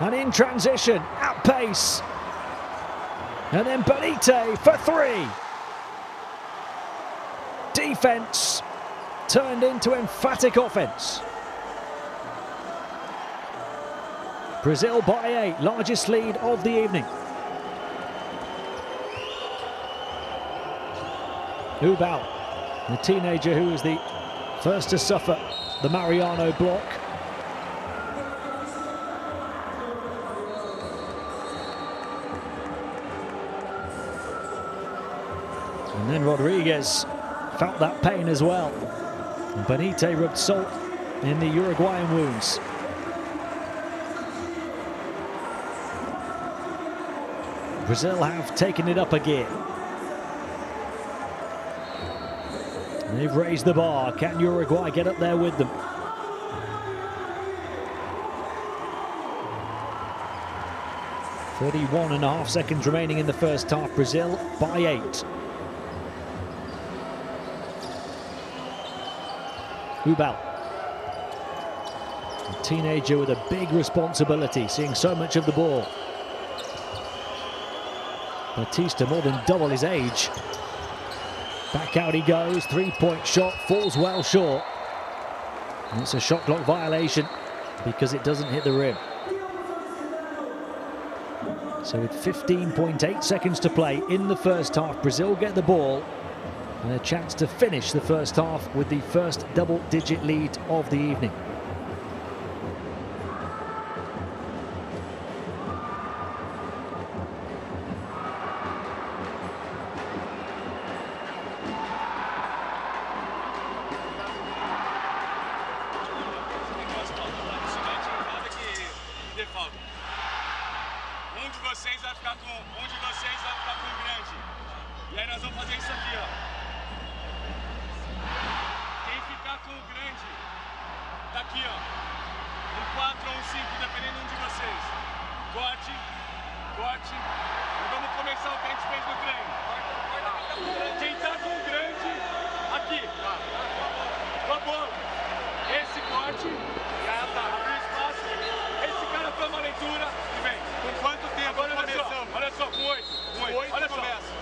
And in transition, at pace. And then Benite for 3. Defense turned into emphatic offense. Brazil by 8, largest lead of the evening. Ubal, the teenager who was the first to suffer the Mariano block. And then Rodriguez felt that pain as well. And Benite rubbed salt in the Uruguayan wounds. Brazil have taken it up a gear. They've raised the bar. Can Uruguay get up there with them? .31.5 seconds remaining in the first half. Brazil by 8. Ubal, a teenager with a big responsibility, seeing so much of the ball. Batista more than double his age. Back out he goes, 3-point shot, falls well short. And it's a shot clock violation because it doesn't hit the rim. So with 15.8 seconds to play in the first half, Brazil get the ball and a chance to finish the first half with the first double-digit lead of the evening. Aqui, ó. 4 ou 5, dependendo de vocês. Corte, corte. E vamos começar o que a gente fez no treino. Quem tá com o grande, aqui. Com a bola. Esse corte, abre espaço. Esse cara toma a leitura e vem. Com quanto tempo? Agora olha só, com 8.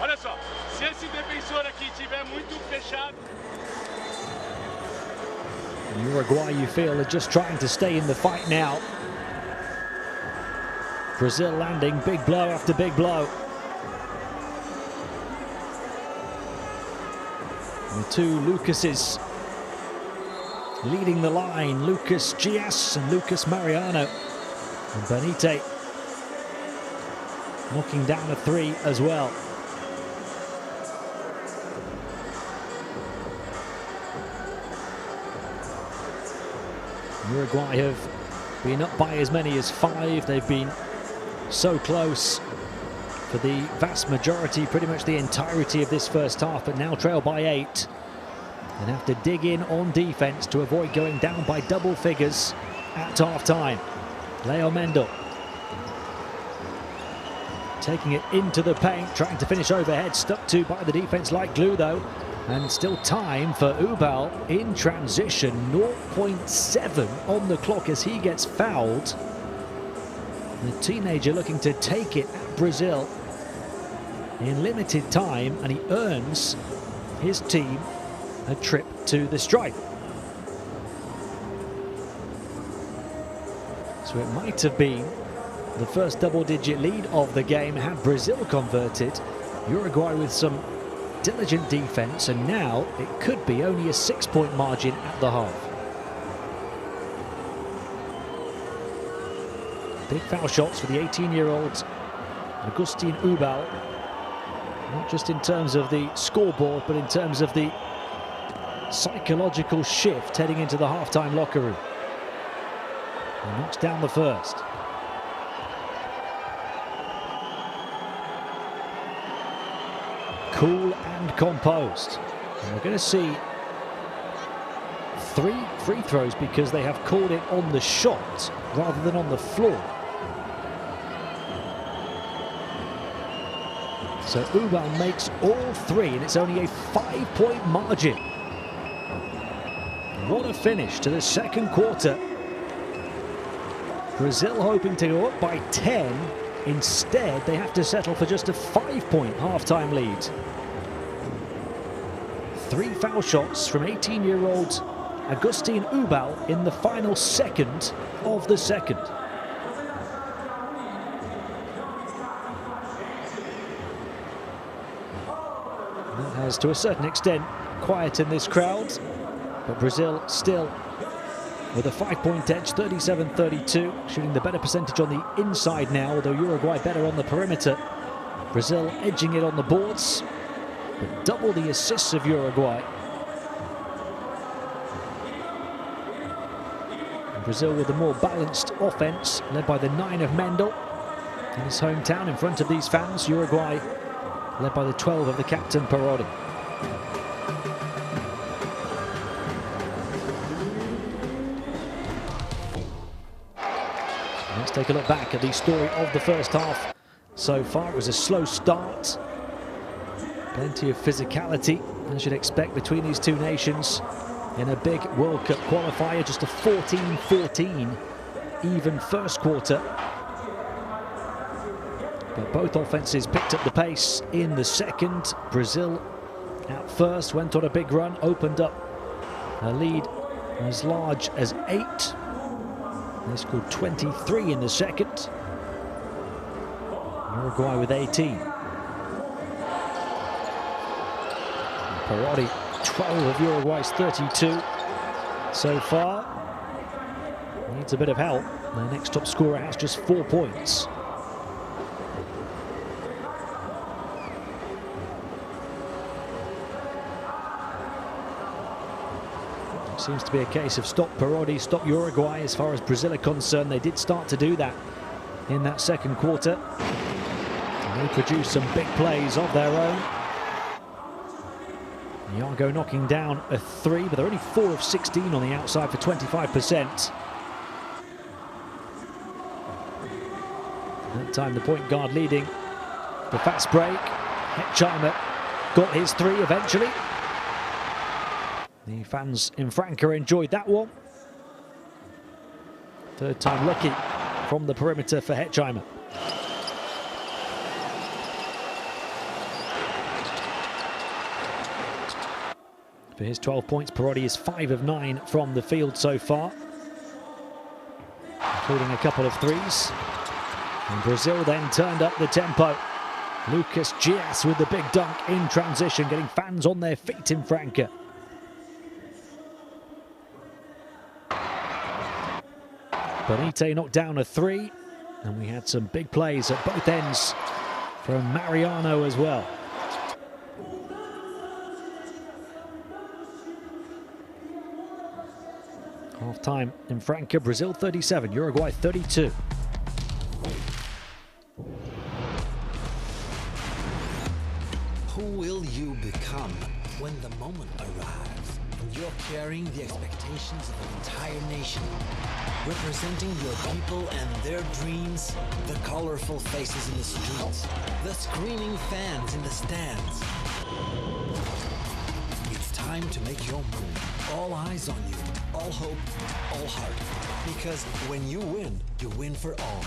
olha só. Se esse defensor aqui tiver muito fechado. Uruguay, you feel, are just trying to stay in the fight now. Brazil landing big blow after big blow. The two Lucases leading the line, Lucas Gias and Lucas Mariano. And Benite knocking down a three as well. Uruguay have been up by as many as 5. They've been so close for the vast majority, pretty much the entirety of this first half, but now trail by 8 and have to dig in on defense to avoid going down by double figures at half-time. Leo Mendel taking it into the paint, trying to finish overhead, stuck to by the defense like glue though, and still time for Ubal in transition. 0.7 on the clock as he gets fouled. The teenager looking to take it at Brazil in limited time, and he earns his team a trip to the stripe. So it might have been the first double-digit lead of the game had Brazil converted. Uruguay with some diligent defense, and now it could be only a 6-point margin at the half. Big foul shots for the 18-year-old Agustin Ubal, not just in terms of the scoreboard, but in terms of the psychological shift heading into the half-time locker room. He knocks down the first. Cool and composed. And we're going to see 3 free throws because they have called it on the shot rather than on the floor. So Ubal makes all 3, and it's only a 5-point margin. What a finish to the second quarter. Brazil hoping to go up by 10. Instead, they have to settle for just a 5-point halftime lead. 3 foul shots from 18-year-old Agustin Ubal in the final second of the second. That has, to a certain extent, quietened this crowd, but Brazil still with a 5-point edge, 37-32, shooting the better percentage on the inside now, although Uruguay better on the perimeter. Brazil edging it on the boards, but double the assists of Uruguay. And Brazil with a more balanced offense, led by the 9 of Mendel in his hometown in front of these fans. Uruguay led by the 12 of the captain Perotti. Let's take a look back at the story of the first half. So far, it was a slow start. Plenty of physicality, as you'd expect, between these two nations in a big World Cup qualifier. Just a 14-14 even first quarter. But both offenses picked up the pace in the second. Brazil at first went on a big run, opened up a lead as large as 8. They scored 23 in the second. Uruguay with 18. And Perotti, 12 of Uruguay's 32 so far. Needs a bit of help. Their next top scorer has just 4 points. Seems to be a case of stop Perotti, stop Uruguay. As far as Brazil are concerned, they did start to do that in that second quarter. And they produced some big plays of their own. Iago knocking down a 3, but they're only 4 of 16 on the outside for 25%. That time the point guard leading the fast break. Hetzheimer got his 3 eventually. The fans in Franca enjoyed that one. Third time lucky from the perimeter for Hetzheimer. for his 12 points. Perotti is 5 of 9 from the field so far, including a couple of threes. And Brazil then turned up the tempo. Lucas Dias with the big dunk in transition, getting fans on their feet in Franca. Benite knocked down a three, and we had some big plays at both ends from Mariano as well. Half time in Franca, Brazil 37, Uruguay 32. Who will you become when the moment arrives and you're carrying the expectations of an entire nation, representing your people and their dreams, the colorful faces in the streets, the screaming fans in the stands? It's time to make your move. All eyes on you, all hope, all heart. Because when you win for all.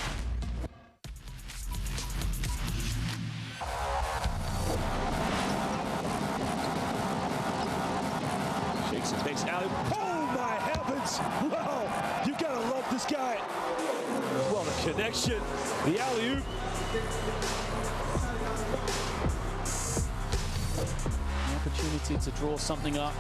Shakes and takes out. Oh my heavens! Wow! You gotta love this guy. Well, the connection, the alley-oop. An opportunity to draw something up.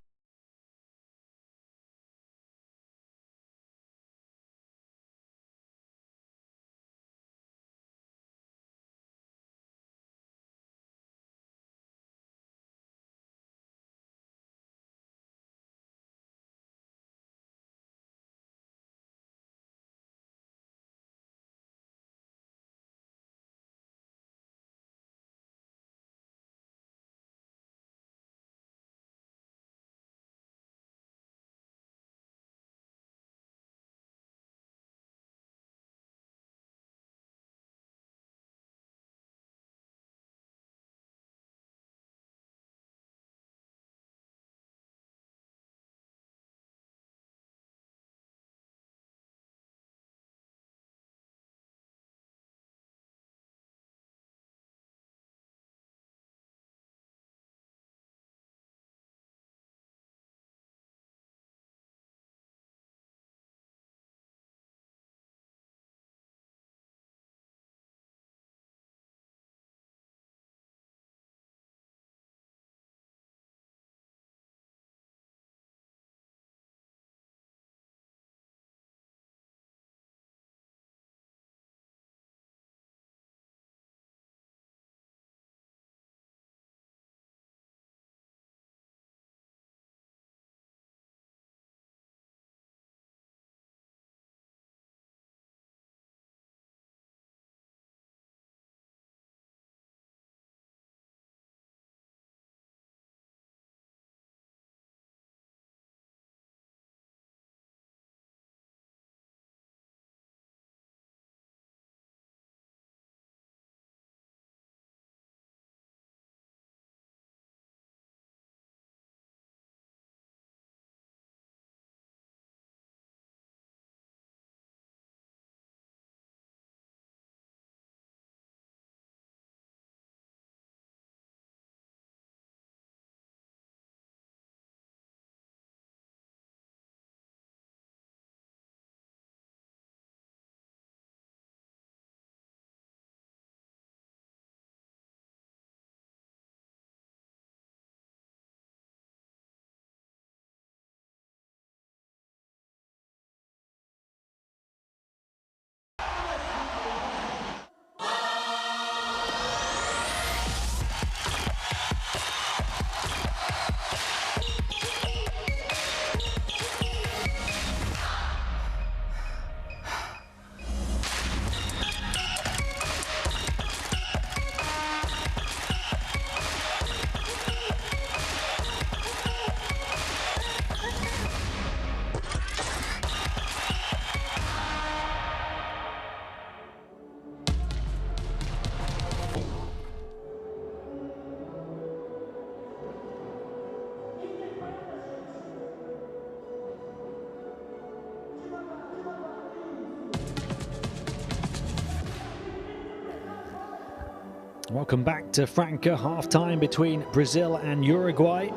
Welcome back to Franca, half-time between Brazil and Uruguay.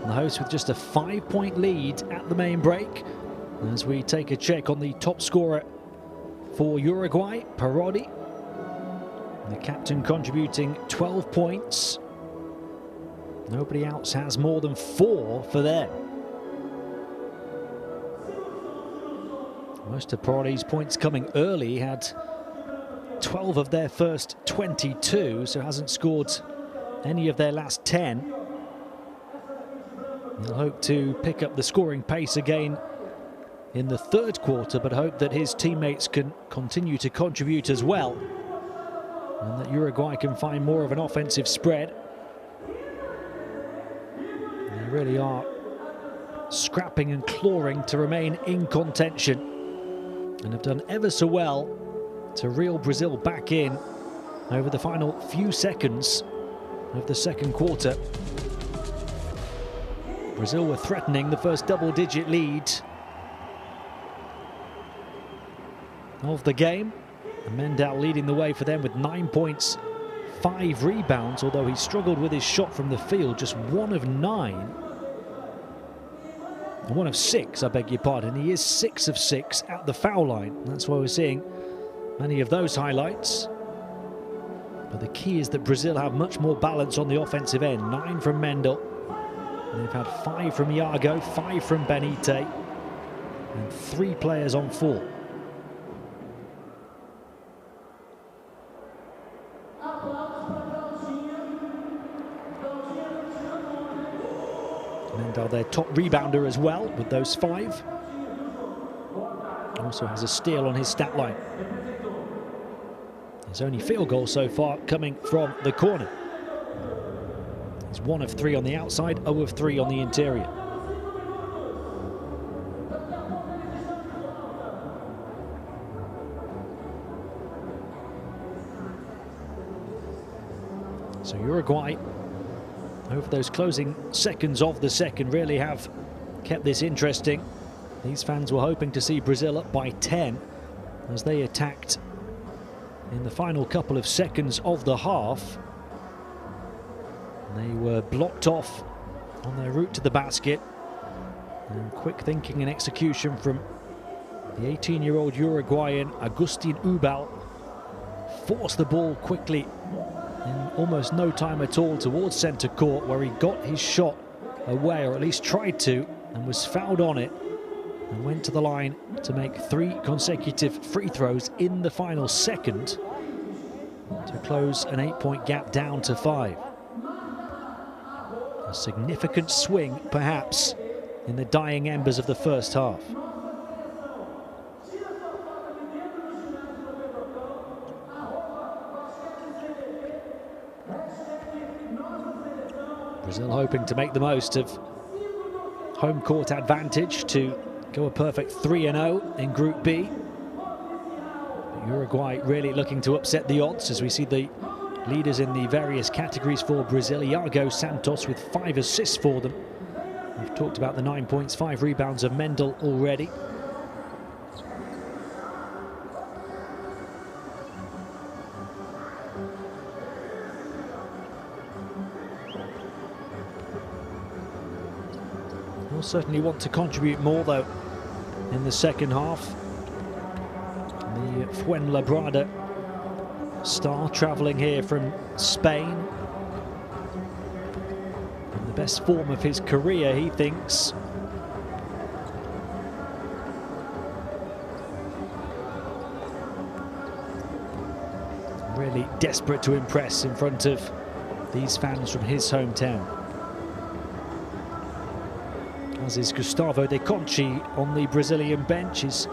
The hosts with just a 5-point lead at the main break. As we take a check on the top scorer for Uruguay, Parodi. The captain contributing 12 points. Nobody else has more than 4 for them. Most of Parodi's points coming early. He had 12 of their first 22, so hasn't scored any of their last 10. He'll hope to pick up the scoring pace again in the third quarter, but hope that his teammates can continue to contribute as well, and that Uruguay can find more of an offensive spread. They really are scrapping and clawing to remain in contention, and have done ever so well to reel Brazil back in over the final few seconds of the second quarter. Brazil were threatening the first double-digit lead of the game. And Mendel leading the way for them with 9 points, 5 rebounds, although he struggled with his shot from the field, just 1 of 9. 1 of 6, I beg your pardon. He is 6 of 6 at the foul line. That's why we're seeing many of those highlights. But the key is that Brazil have much more balance on the offensive end. 9 from Mendel. They've had 5 from Iago, 5 from Benite, and 3 players on 4. Mendel, their top rebounder as well, with those 5. Also has a steal on his stat line. His only field goal so far coming from the corner. He's 1 of 3 on the outside, 0 of 3 on the interior. So Uruguay, over those closing seconds of the second, really have kept this interesting. These fans were hoping to see Brazil up by 10 as they attacked in the final couple of seconds of the half. They were blocked off on their route to the basket. And quick thinking and execution from the 18-year-old Uruguayan Agustin Ubal forced the ball quickly in almost no time at all towards centre court, where he got his shot away, or at least tried to, and was fouled on it, and went to the line to make 3 consecutive free throws in the final second to close an 8-point gap down to 5. A significant swing, perhaps, in the dying embers of the first half. Brazil hoping to make the most of home court advantage to go a perfect 3-0 in Group B. But Uruguay really looking to upset the odds, as we see the leaders in the various categories for Brazil. Iago Santos with 5 assists for them. We've talked about the 9 points, 5 rebounds of Mendel already. We'll certainly want to contribute more, though, in the second half. The Fuenlabrada star travelling here from Spain. In the best form of his career, he thinks. Really desperate to impress in front of these fans from his hometown. As is Gustavo De Conchi on the Brazilian bench, his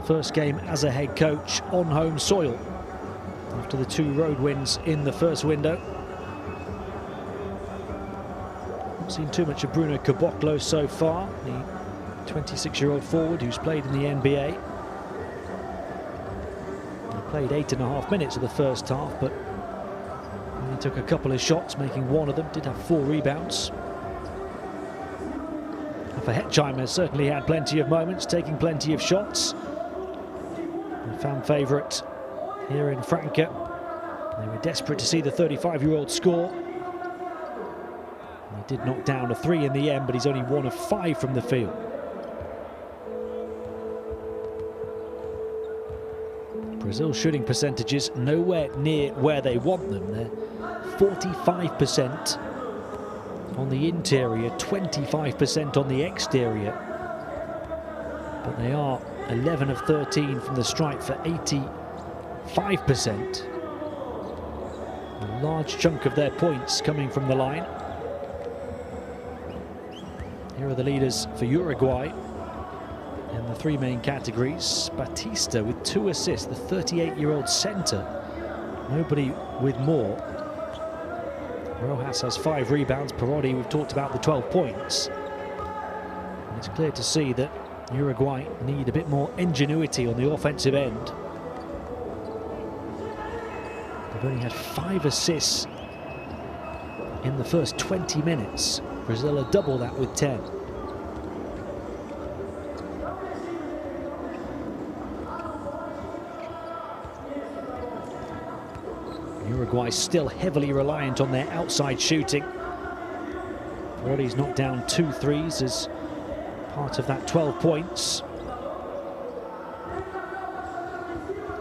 first game as a head coach on home soil after the 2 road wins in the first window. Not seen too much of Bruno Caboclo so far, the 26-year-old forward who's played in the NBA. He played 8.5 minutes of the first half, but only took a couple of shots, making 1 of them, did have 4 rebounds. For Hetzheimer, certainly had plenty of moments, taking plenty of shots. A fan favourite here in Franca. They were desperate to see the 35-year-old score. They did knock down a 3 in the end, but he's only 1 of 5 from the field. Brazil's shooting percentages nowhere near where they want them. They're 45% on the interior, 25% on the exterior. But they are 11 of 13 from the stripe for 85%. A large chunk of their points coming from the line. Here are the leaders for Uruguay in the 3 main categories. Batista with 2 assists, the 38-year-old centre. Nobody with more. Rojas has 5 rebounds. Perotti, we've talked about the 12 points. And it's clear to see that Uruguay need a bit more ingenuity on the offensive end. They've only had 5 assists in the first 20 minutes. Brazil are double that with 10. Uruguay still heavily reliant on their outside shooting. Perotti's knocked down 2 threes as part of that 12 points.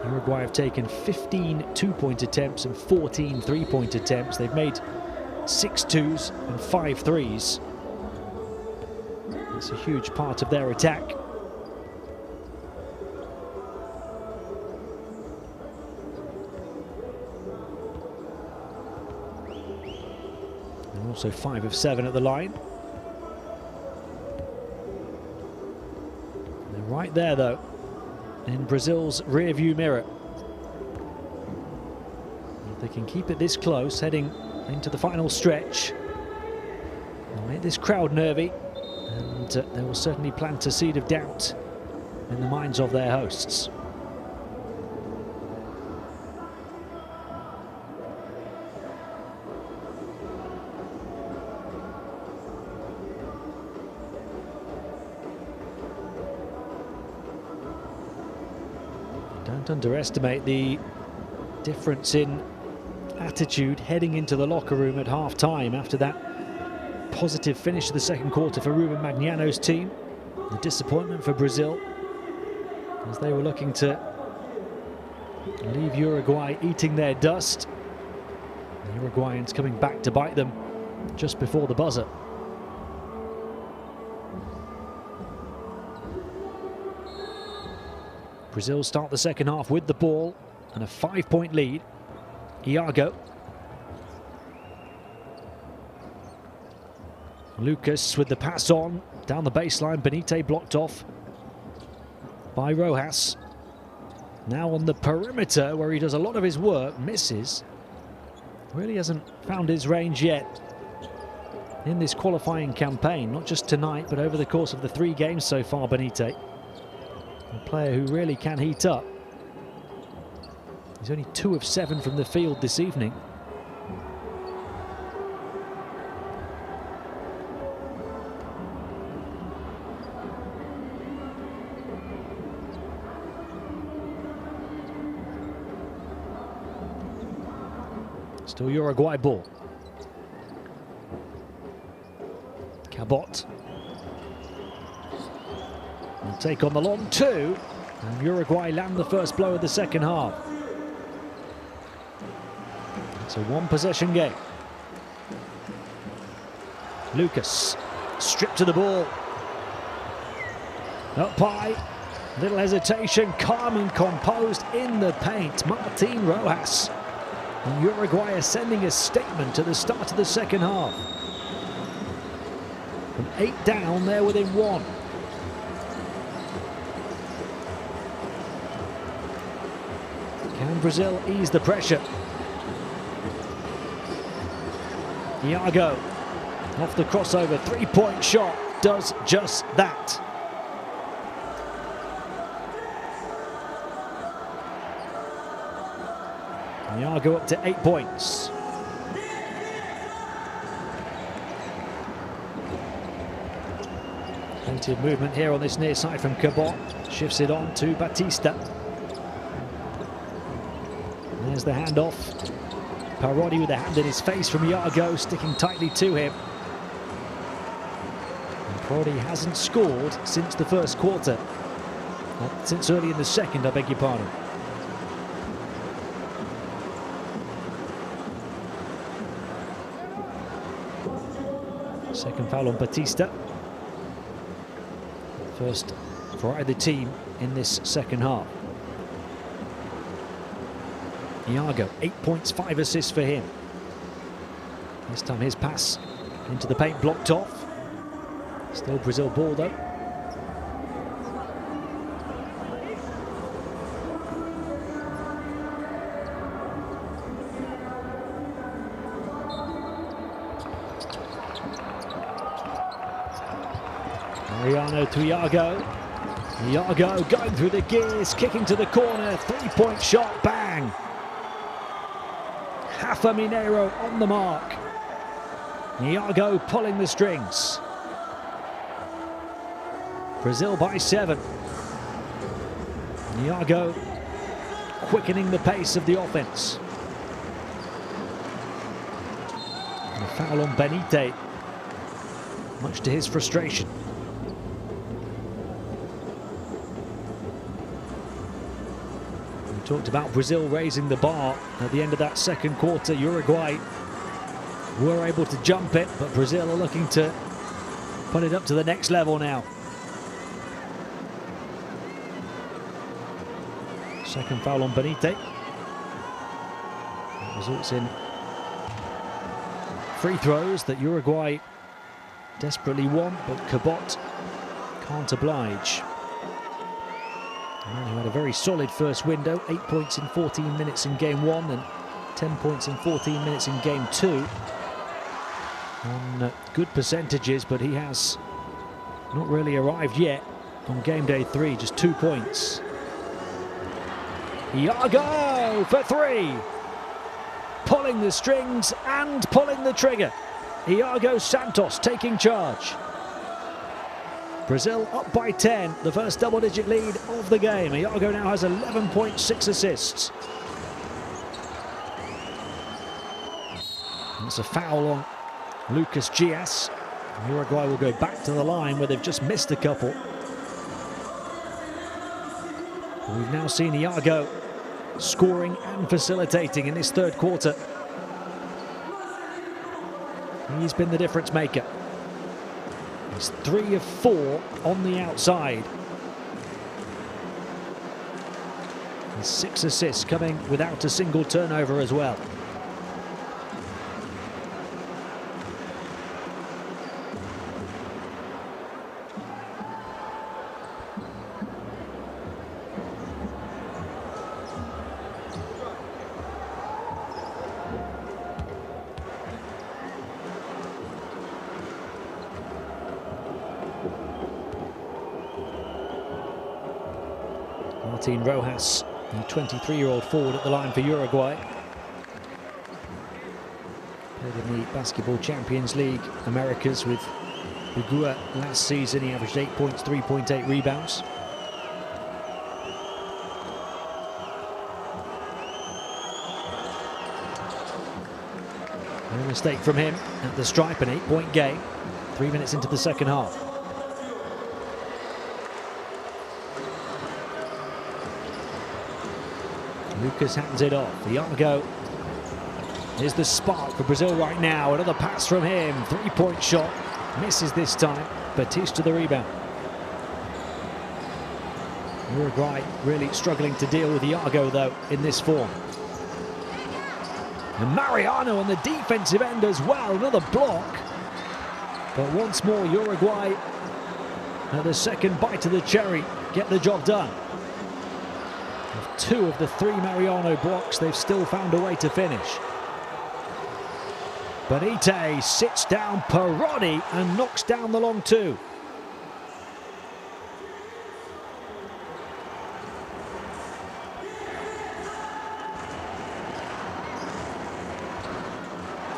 Uruguay have taken 15 two-point attempts and 14 three-point attempts. They've made 6 twos and 5 threes. That's a huge part of their attack. And also 5 of 7 at the line. They're right there though, in Brazil's rear-view mirror. If they can keep it this close, heading into the final stretch, they'll make this crowd nervy, and they will certainly plant a seed of doubt in the minds of their hosts. Don't underestimate the difference in attitude heading into the locker room at half-time after that positive finish of the second quarter for Ruben Magnano's team. The disappointment for Brazil, as they were looking to leave Uruguay eating their dust. The Uruguayans coming back to bite them just before the buzzer. Brazil start the second half with the ball and a 5-point lead. Iago. Lucas with the pass on, down the baseline. Benite blocked off by Rojas. Now on the perimeter, where he does a lot of his work, misses. Really hasn't found his range yet in this qualifying campaign, not just tonight, but over the course of the 3 games so far, Benite. A player who really can heat up. He's only 2 of 7 from the field this evening. Still Uruguay ball. Cabot will take on the long 2, and Uruguay land the first blow of the second half. It's a 1-possession game. Lucas stripped to the ball. Up high, little hesitation, calm and composed in the paint. Martin Rojas. And Uruguay are sending a statement to the start of the second half. From 8 down, they're within 1. Can Brazil ease the pressure? Iago off the crossover, 3-point shot, does just that. Iago up to 8 points. Plenty of movement here on this near side from Cabot. Shifts it on to Batista. There's the handoff. Perotti with a hand in his face from Iago, sticking tightly to him. Prodi hasn't scored since the first quarter. Since early in the second, I beg your pardon. Second foul on Batista. First for either team in this second half. Iago, 8 points, 5 assists for him. This time his pass into the paint blocked off. Still Brazil ball though. Mariano to Iago. Iago going through the gears, kicking to the corner, three-point shot, bang! Rafa Mineiro on the mark. Iago pulling the strings. Brazil by 7. Iago quickening the pace of the offense. And a foul on Benite, much to his frustration. We talked about Brazil raising the bar at the end of that second quarter. Uruguay were able to jump it, but Brazil are looking to put it up to the next level now. Second foul on Benite. That results in free throws that Uruguay desperately want, but Cabot can't oblige. A man who had a very solid first window, 8 points in 14 minutes in game 1 and 10 points in 14 minutes in game 2. On good percentages, but he has not really arrived yet on game day 3, just 2 points. Iago for 3, pulling the strings and pulling the trigger. Iago Santos taking charge. Brazil up by 10, the first double-digit lead of the game. Iago now has 11.6 assists. That's a foul on Lucas Gias. Uruguay will go back to the line where they've just missed a couple. We've now seen Iago scoring and facilitating in this third quarter. He's been the difference maker. He's 3 of 4 on the outside. And 6 assists coming without a single turnover as well. Martin Rojas, the 23-year-old forward at the line for Uruguay. Played in the Basketball Champions League Americas with Uruguay last season. He averaged 8 points, 3.8 rebounds. No mistake from him at the stripe, an 8-point game. 3 minutes into the second half. Lucas hands it off. Iago is the spark for Brazil right now. Another pass from him. 3-point shot. Misses this time. Batista the rebound. Uruguay really struggling to deal with Iago though in this form. And Mariano on the defensive end as well. Another block. But once more Uruguay at the second bite of the cherry get the job done. 2 of the 3 Mariano blocks, they've still found a way to finish. Benite sits down Prodi and knocks down the long 2.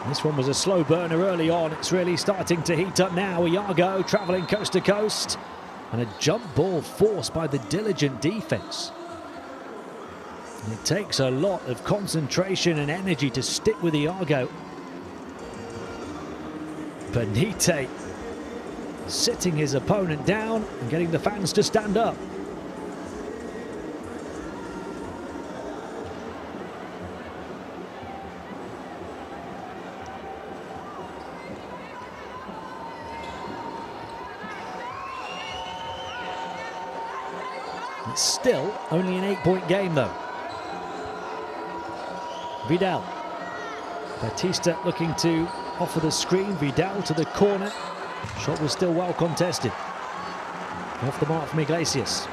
This one was a slow burner early on. It's really starting to heat up now. Iago travelling coast to coast. And a jump ball forced by the diligent defence. It takes a lot of concentration and energy to stick with Iago. Benite sitting his opponent down and getting the fans to stand up. It's still only an 8-point game though. Vidal. Batista looking to offer the screen. Vidal to the corner. Shot was still well contested. Off the mark from Iglesias.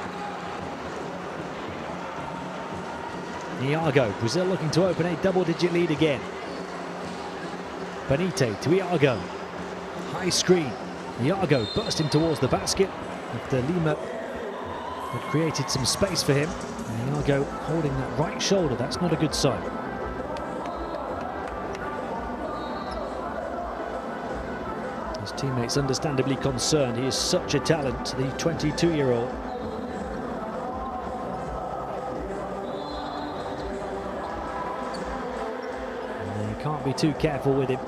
Iago. Brazil looking to open a double-digit lead again. Benite to Iago. High screen. Iago bursting towards the basket after Lima had created some space for him. And Iago holding that right shoulder. That's not a good sign. His teammates understandably concerned. He is such a talent, the 22-year-old. And they can't be too careful with him.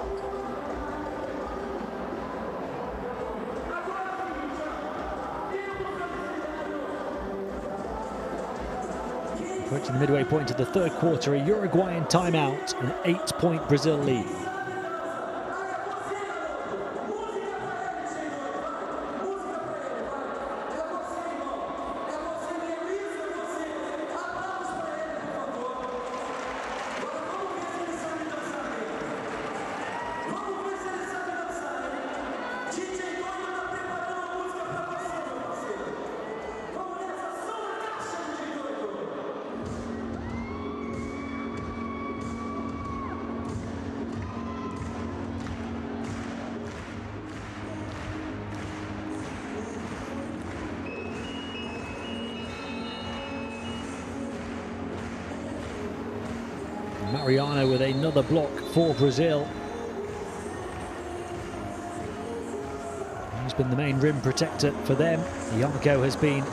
Approaching the midway point of the third quarter, a Uruguayan timeout, an 8-point Brazil lead. Mariano with another block for Brazil. He's been the main rim protector for them. Iago has been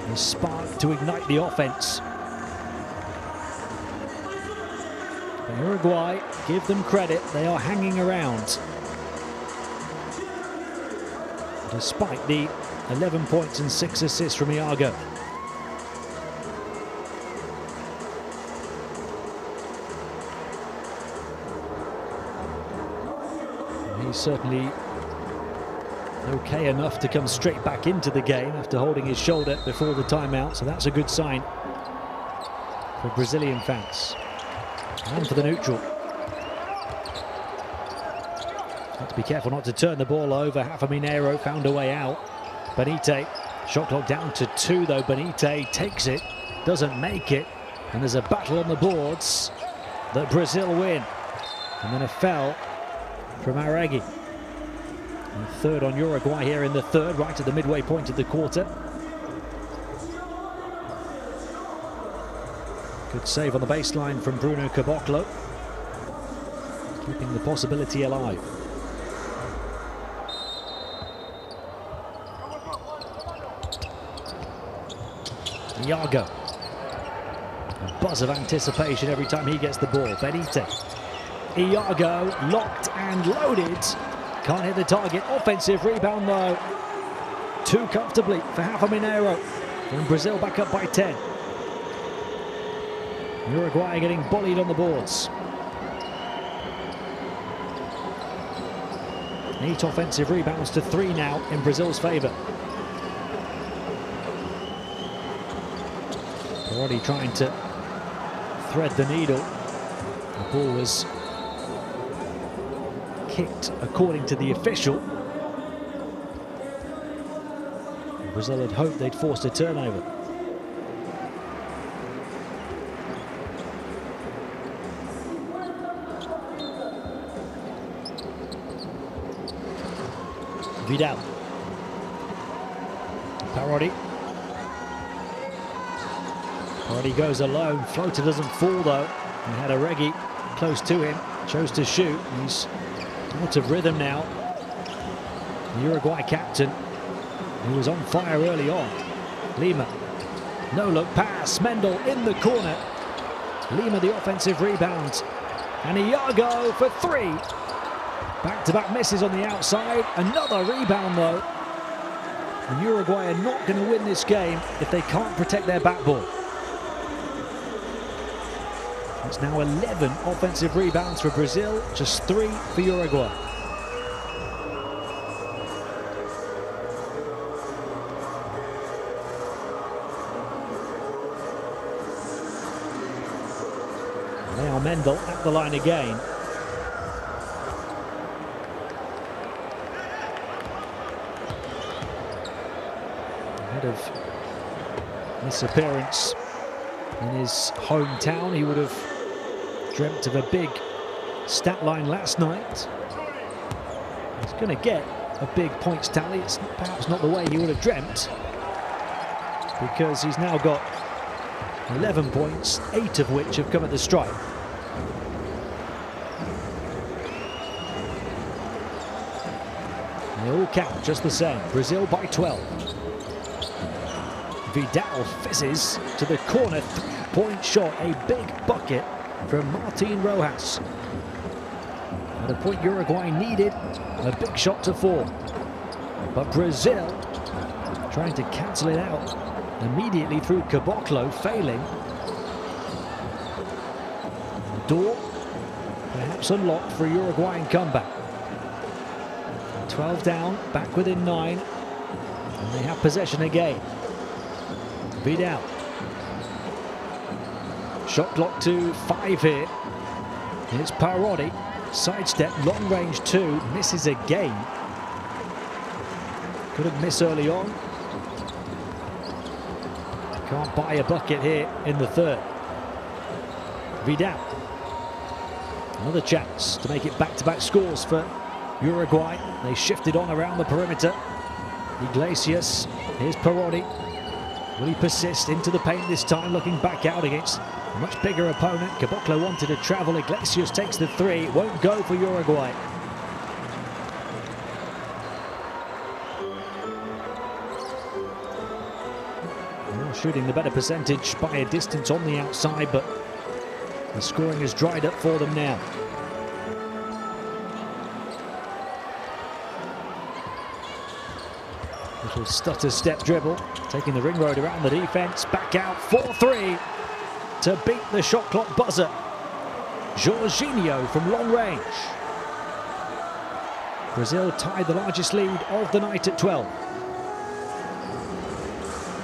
the spark to ignite the offense. But Uruguay, give them credit, they are hanging around. Despite the 11 points and 6 assists from Iago. He's certainly okay enough to come straight back into the game after holding his shoulder before the timeout, so that's a good sign for Brazilian fans and for the neutral. Have to be careful not to turn the ball over. Rafa Mineiro found a way out. Benite, shot clock down to 2 though. Benite takes it, doesn't make it, and there's a battle on the boards that Brazil win. And then a foul from Arregui. And third on Uruguay here in the third, right at the midway point of the quarter. Good save on the baseline from Bruno Caboclo, keeping the possibility alive. Iago. A buzz of anticipation every time he gets the ball. Benite. Iago locked and loaded. Can't hit the target. Offensive rebound though. Too comfortably for Rafa Mineiro. And Brazil back up by 10. Uruguay getting bullied on the boards. 8 offensive rebounds to 3 now in Brazil's favour. Already trying to thread the needle. The ball was kicked according to the official. Brazil had hoped they'd forced a turnover. Vidal. Parodi. Parodi goes alone. Floater doesn't fall though. He had Arregui close to him. Chose to shoot. He's out of rhythm now. The Uruguay captain, who was on fire early on. Lima. No look pass. Mendel in the corner. Lima the offensive rebound. And Iago for 3. Back-to-back misses on the outside. Another rebound though. And Uruguay are not going to win this game if they can't protect their backboard. It's now 11 offensive rebounds for Brazil, just 3 for Uruguay. Now Mendel at the line again. Ahead of this appearance in his hometown, he would have dreamt of a big stat line last night. He's going to get a big points tally. It's perhaps not the way he would have dreamt, because he's now got 11 points, 8 of which have come at the stripe. They all count just the same. Brazil by 12. Vidal fizzes to the corner, 3-point shot, a big bucket from Martin Rojas. At a point Uruguay needed a big shot to fall. But Brazil trying to cancel it out immediately through Caboclo, failing. The door perhaps unlocked for a Uruguayan comeback. 12 down, back within 9. And they have possession again. Vidal. Shot clock to 5 here. Here's Parodi. Sidestep, long range 2, misses again. Couldn't miss early on. Can't buy a bucket here in the third. Vidal. Another chance to make it back-to-back scores for Uruguay. They shifted on around the perimeter. Iglesias. Here's Parodi. Will he persist into the paint this time, looking back out against a much bigger opponent? Caboclo wanted to travel. Iglesias takes the 3. Won't go for Uruguay. Well, shooting the better percentage by a distance on the outside, but the scoring has dried up for them now. Little stutter step dribble, taking the ring road around the defense, back out, 4-3 to beat the shot clock buzzer. Jorginho from long range. Brazil tied the largest lead of the night at 12.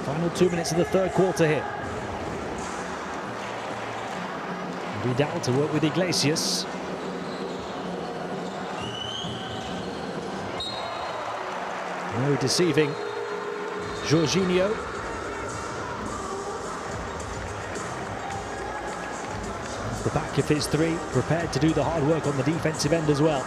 Final 2 minutes of the third quarter here. Vidal to work with Iglesias. No deceiving Jorginho. Off the back of his 3, prepared to do the hard work on the defensive end as well.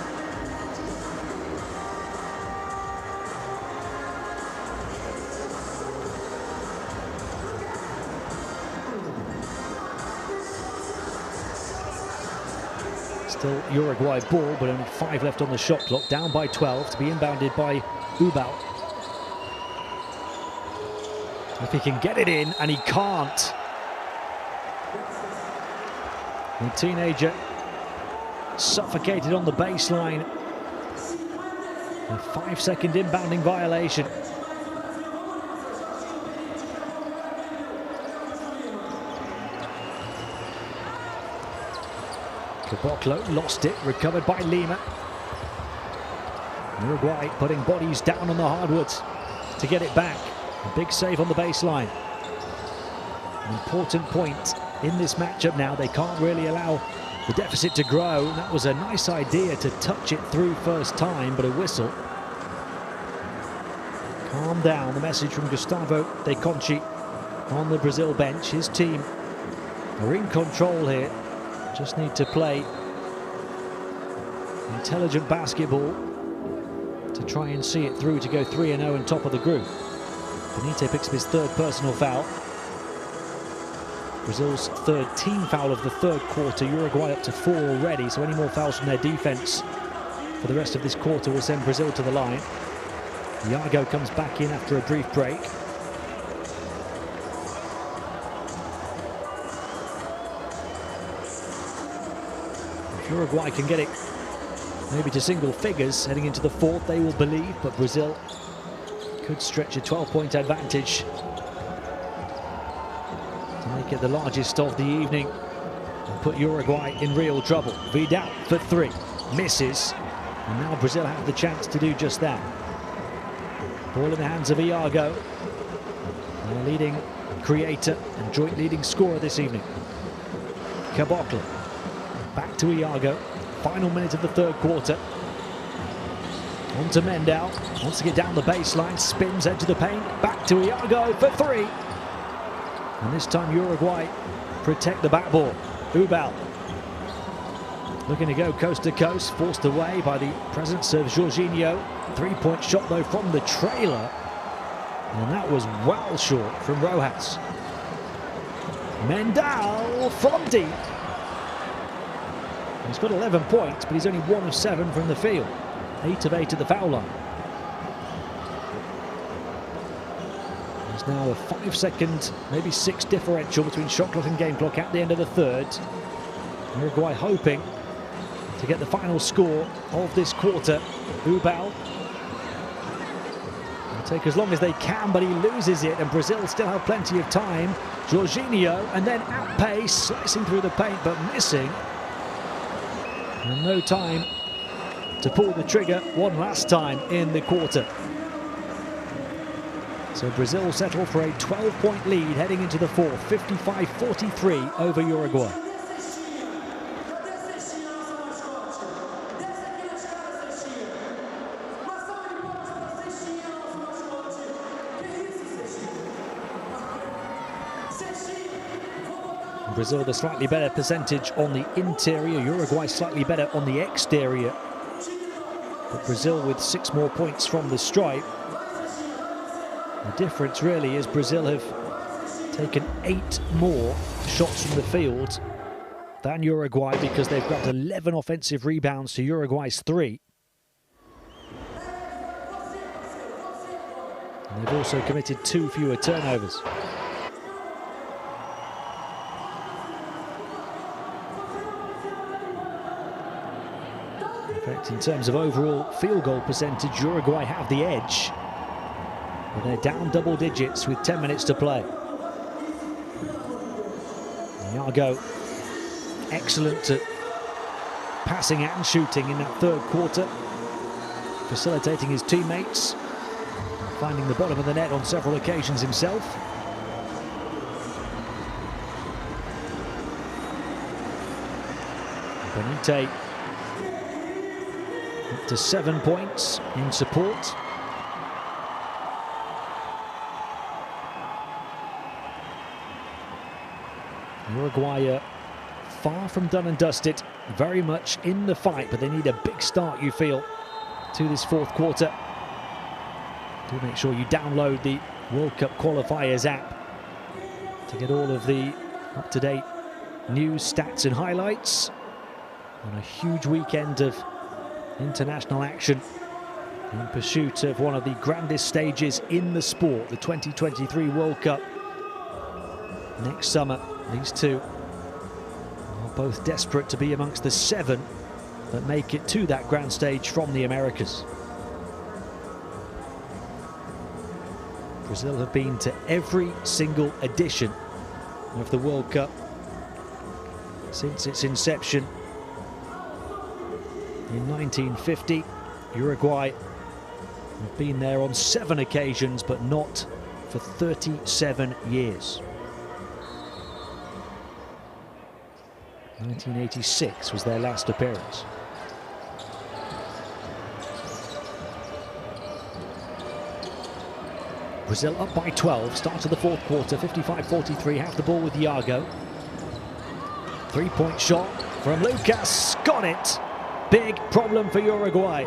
Still Uruguay ball, but only 5 left on the shot clock, down by 12 to be inbounded by Ubal. If he can get it in, and he can't. The teenager suffocated on the baseline. A 5-second inbounding violation. Caboclo lost it, recovered by Lima. Uruguay putting bodies down on the hardwoods to get it back. A big save on the baseline. An important point in this matchup now. They can't really allow the deficit to grow. And that was a nice idea to touch it through first time, but a whistle. Calm down, the message from Gustavo De Conchi on the Brazil bench. His team are in control here. Just need to play intelligent basketball to try and see it through to go 3-0 and top of the group. Benito picks up his 3rd personal foul. Brazil's 3rd team foul of the 3rd quarter. Uruguay up to 4 already, so any more fouls from their defense for the rest of this quarter will send Brazil to the line. Iago comes back in after a brief break. If Uruguay can get it maybe to single figures heading into the fourth, they will believe, but Brazil could stretch a 12-point advantage to make it the largest of the evening and put Uruguay in real trouble. Vidal for three, misses, and now Brazil have the chance to do just that. Ball in the hands of Iago, their leading creator and joint leading scorer this evening. Caboclo, back to Iago, final minute of the third quarter. On to Mendel, wants to get down the baseline, spins edge of the paint, back to Iago for three. And this time Uruguay protect the backboard. Ubal looking to go coast to coast, forced away by the presence of Jorginho. Three-point shot though from the trailer, and that was well short from Rojas. Mendel from deep. He's got 11 points, but he's only 1 of 7 from the field. 8 of 8 at the foul line. There's now a 5-second, maybe 6 differential between shot clock and game clock at the end of the third. Uruguay hoping to get the final score of this quarter. Ubal will take as long as they can, but he loses it, and Brazil still have plenty of time. Jorginho, and then at pace, slicing through the paint, but missing. And no time to pull the trigger one last time in the quarter. So Brazil settle for a 12-point lead heading into the fourth, 55-43 over Uruguay. Brazil the slightly better percentage on the interior, Uruguay slightly better on the exterior. But Brazil with 6 more points from the stripe. The difference really is Brazil have taken 8 more shots from the field than Uruguay, because they've got 11 offensive rebounds to Uruguay's 3. And they've also committed 2 fewer turnovers. In fact, in terms of overall field goal percentage, Uruguay have the edge. But they're down double digits with 10 minutes to play. Iago, excellent at passing and shooting in that third quarter, facilitating his teammates, finding the bottom of the net on several occasions himself. Benite up to 7 points in support. Uruguay are far from done and dusted, very much in the fight, but they need a big start, you feel, to this fourth quarter. Do make sure you download the World Cup Qualifiers app to get all of the up-to-date news, stats and highlights on a huge weekend of international action in pursuit of one of the grandest stages in the sport, the 2023 World Cup next summer. These two are both desperate to be amongst the 7 that make it to that grand stage from the Americas. Brazil have been to every single edition of the World Cup since its inception in 1950. Uruguay have been there on 7 occasions, but not for 37 years. 1986 was their last appearance. Brazil up by 12, start of the fourth quarter, 55-43, have the ball with Iago. 3-point shot from Lucas, got it! Big problem for Uruguay.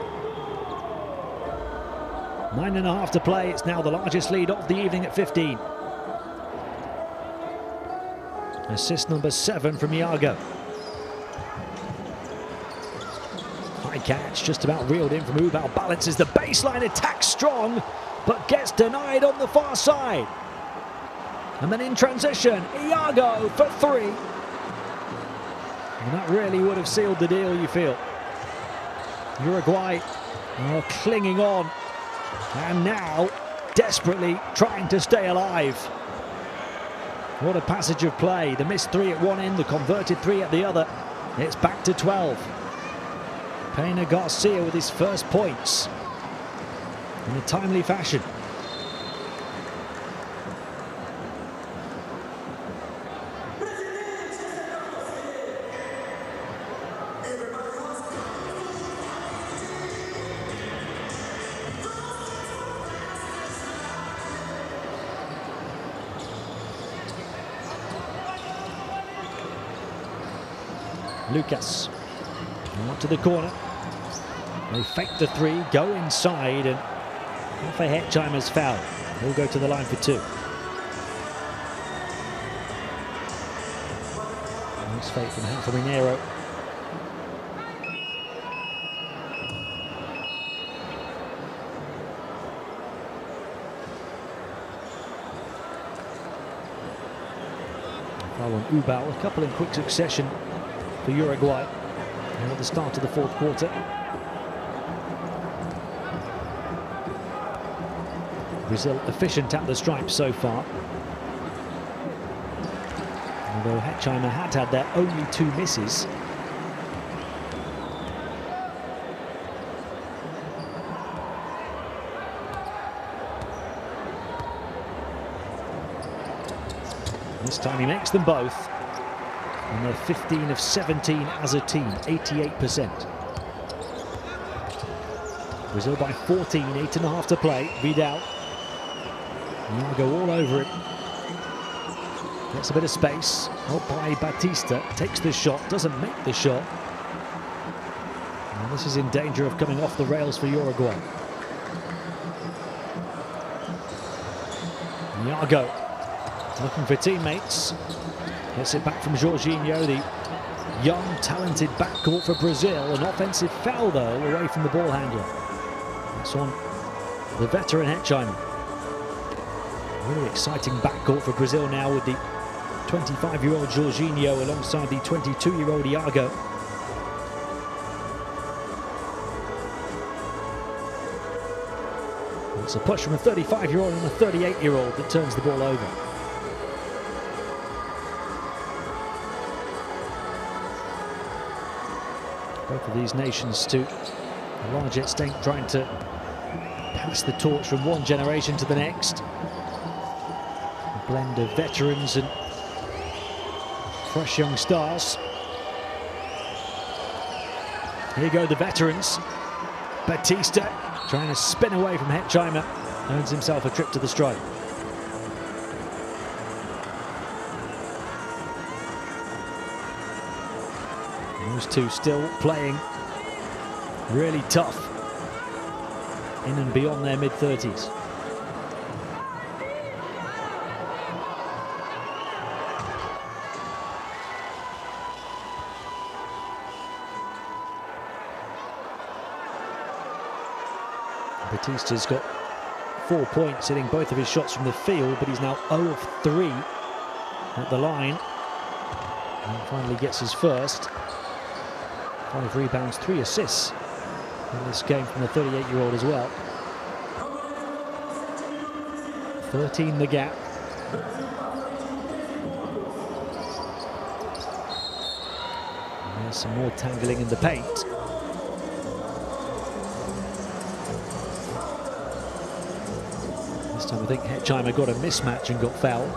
9.5 to play, it's now the largest lead of the evening at 15. Assist number 7 from Iago. High catch, just about reeled in from Ubal, balances the baseline, attack strong, but gets denied on the far side. And then in transition, Iago for 3. And that really would have sealed the deal, you feel. Uruguay are clinging on, and now desperately trying to stay alive. What a passage of play. The missed 3 at one end, the converted 3 at the other. It's back to 12. Pena Garcia with his first points in a timely fashion. Lucas out to the corner. They fake the 3, go inside, and Rafa Hetzheimer's foul. He'll go to the line for 2. Nice fake from Rafa Mineiro. Foul on Ubal, a couple in quick succession for Uruguay and at the start of the 4th quarter. Brazil efficient at the stripes so far, although Hetzheimer had their only 2 misses. This time he makes them both. And they're 15 of 17 as a team, 88%. Brazil by 14, 8.5 to play. Vidal. Go all over it. Gets a bit of space. Helped by Batista. Takes the shot, doesn't make the shot. And this is in danger of coming off the rails for Uruguay. Iago looking for teammates. Gets it back from Jorginho, the young, talented backcourt for Brazil. An offensive foul, though, away from the ball handler. It's on the veteran Hetzheimer. Really exciting backcourt for Brazil now with the 25-year-old Jorginho alongside the 22-year-old Iago. It's a push from a 35-year-old and a 38-year-old that turns the ball over. Both of these nations to a large extent trying to pass the torch from one generation to the next. A blend of veterans and fresh young stars. Here go the veterans. Batista trying to spin away from Hetzheimer. Earns himself a trip to the stripe. Those two still playing really tough in and beyond their mid-30s. Batista's got 4 points, hitting both of his shots from the field, but he's now 0 of 3 at the line. And finally gets his first. 5 rebounds, 3 assists in this game from the 38-year-old as well. 13 the gap. And there's some more tangling in the paint. This time I think Hetzheimer got a mismatch and got fouled.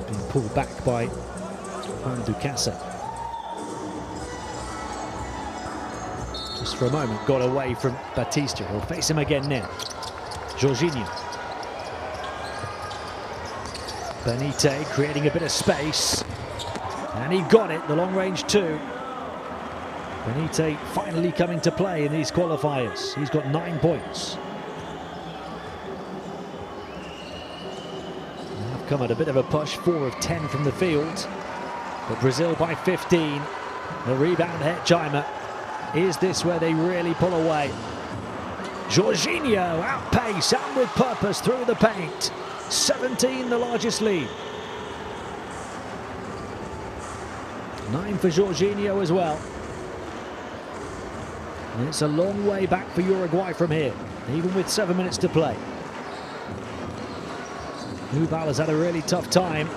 Being pulled back by Juan Ducasa. Just for a moment, got away from Batista. He'll face him again now. Jorginho. Benite creating a bit of space. And he got it, the long-range 2. Benite finally coming to play in these qualifiers. He's got 9 points. They've come at a bit of a push, 4 of 10 from the field. But Brazil by 15. The rebound, Hetzheimer. Is this where they really pull away? Jorginho, outpace and with purpose through the paint. 17, the largest lead. 9 for Jorginho as well. And it's a long way back for Uruguay from here, even with 7 minutes to play. Ubal has had a really tough time.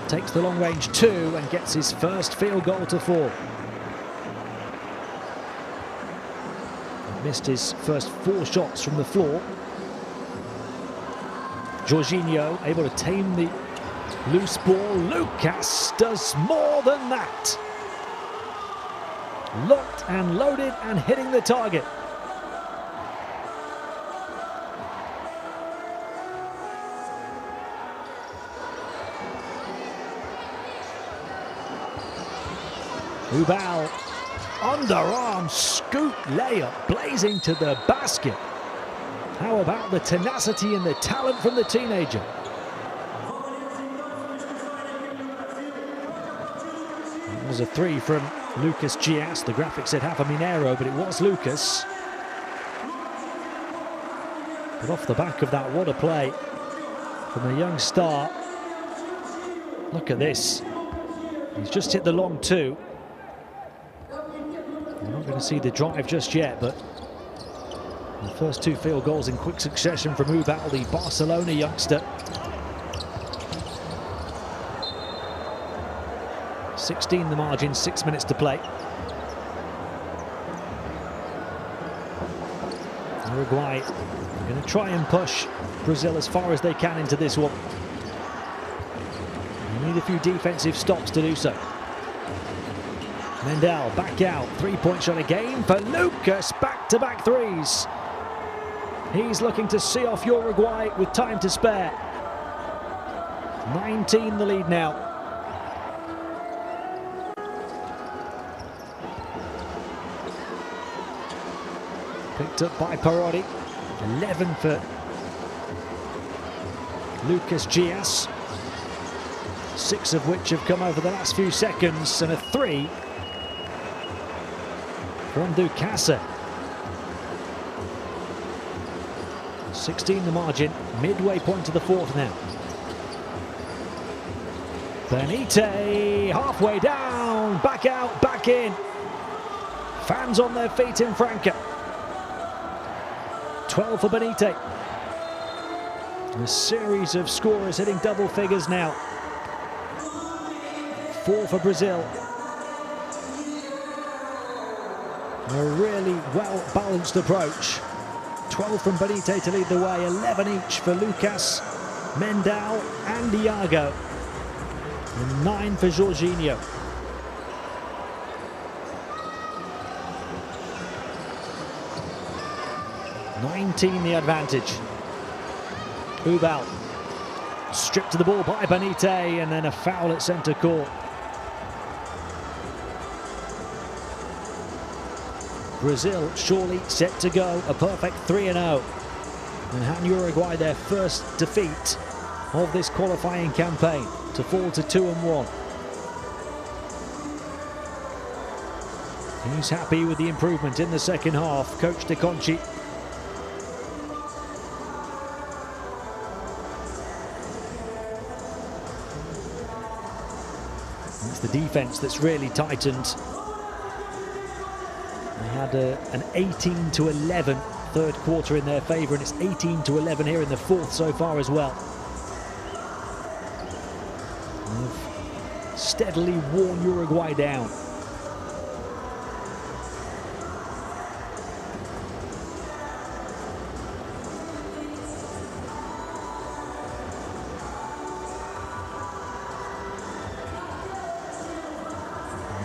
Takes the long range 2 and gets his first field goal to fall. Missed his first 4 shots from the floor. Jorginho able to tame the loose ball. Lucas does more than that. Locked and loaded and hitting the target. Ubal, underarm scoop layup, blazing to the basket. How about the tenacity and the talent from the teenager? It was a 3 from Lucas Gias. The graphic said Rafa Mineiro, but it was Lucas. But off the back of that, what a play from the young star. Look at this. He's just hit the long 2. We're not going to see the drive just yet, but the first 2 field goals in quick succession from Ubal, the Barcelona youngster. 16 the margin, 6 minutes to play. Uruguay going to try and push Brazil as far as they can into this one. They need a few defensive stops to do so. Mendel back out, 3-point shot again for Lucas, back-to-back 3s. He's looking to see off Uruguay with time to spare. 19 the lead now. Picked up by Perotti. 11 for Lucas Gias. 6 of which have come over the last few seconds, and a 3 from Ducasa. 16 the margin, midway point to the 4th now. Benite, halfway down, back out, back in. Fans on their feet in Franca. 12 for Benite. A series of scorers hitting double figures now. 4 for Brazil. A really well-balanced approach. 12 from Benite to lead the way, 11 each for Lucas, Mendel and Iago. And 9 for Jorginho. $19 the advantage. Ubal stripped to the ball by Benite, and then a foul at centre court. Brazil surely set to go, a perfect 3-0. And hand Uruguay their first defeat of this qualifying campaign to fall to 2-1. He's happy with the improvement in the second half, Coach De Conchi. It's the defense that's really tightened. They had an 18-11 third quarter in their favor, and it's 18-11 here in the 4th so far as well. They've steadily worn Uruguay down.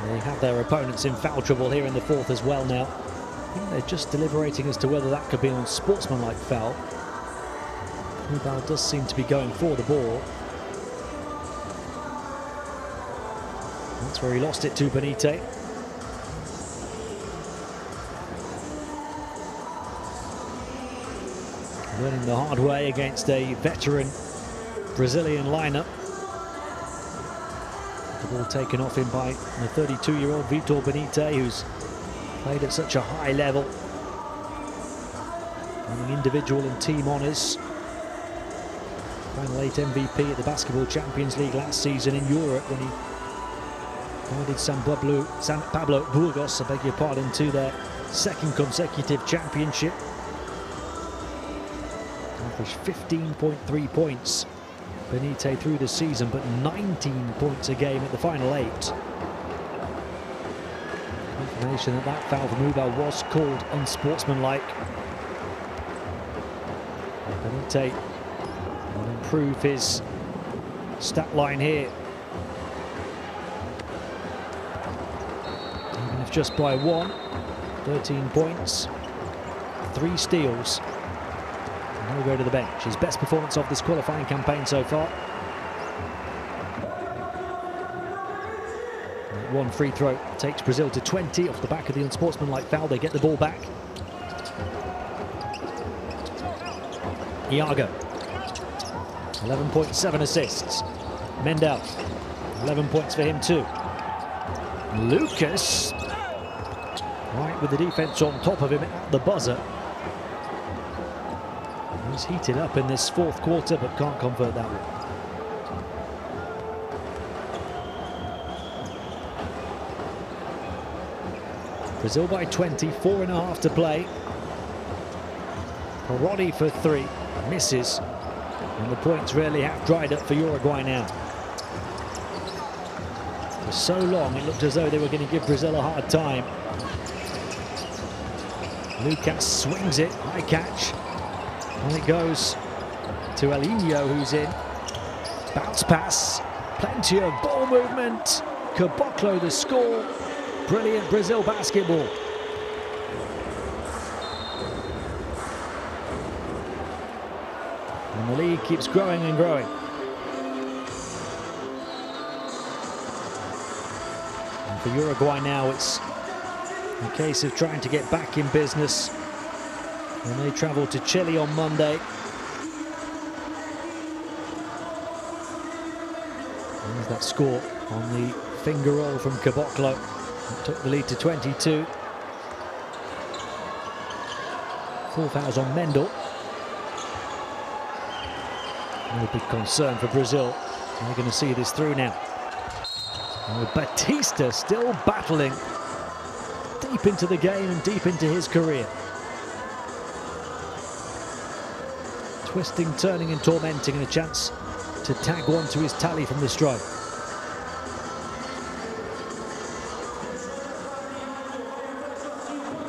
They have their opponents in foul trouble here in the 4th as well now. I think they're just deliberating as to whether that could be an unsportsmanlike foul. Ubal does seem to be going for the ball. That's where he lost it to Benite. Learning the hard way against a veteran Brazilian lineup. The ball taken off him by the 32-year-old Vitor Benite, who's played at such a high level, winning individual and team honours. Final 8 MVP at the Basketball Champions League last season in Europe when he guided San Pablo Burgos, I beg your pardon, to their second consecutive championship. Averaged 15.3 points. Benitez through the season, but 19 points a game at the final 8. Confirmation that foul for Mubel was called unsportsmanlike. Benitez will improve his stat line here. Even if just by 1, 13 points, 3 steals. And he'll go to the bench. His best performance of this qualifying campaign so far. And one free throw takes Brazil to 20 off the back of the unsportsmanlike foul. They get the ball back. Iago, 11.7 assists. Mendel, 11 points for him too. Lucas, right with the defense on top of him at the buzzer. He's heated up in this fourth quarter, but can't convert that one. Brazil by 20, 4.5 to play. Perotti for 3, misses. And the points really have dried up for Uruguay now. For so long, it looked as though they were going to give Brazil a hard time. Lucas swings it, high catch. And it goes to Elinho, who's in. Bounce pass, plenty of ball movement. Caboclo the score. Brilliant Brazil basketball. And the lead keeps growing and growing. And for Uruguay now, it's a case of trying to get back in business. And they travel to Chile on Monday. There's that score on the finger roll from Caboclo. It took the lead to 22. 4 fouls on Mendel. No big concern for Brazil. They're going to see this through now. Oh, Batista still battling deep into the game and deep into his career. Twisting, turning and tormenting, and a chance to tag one to his tally from the stripe.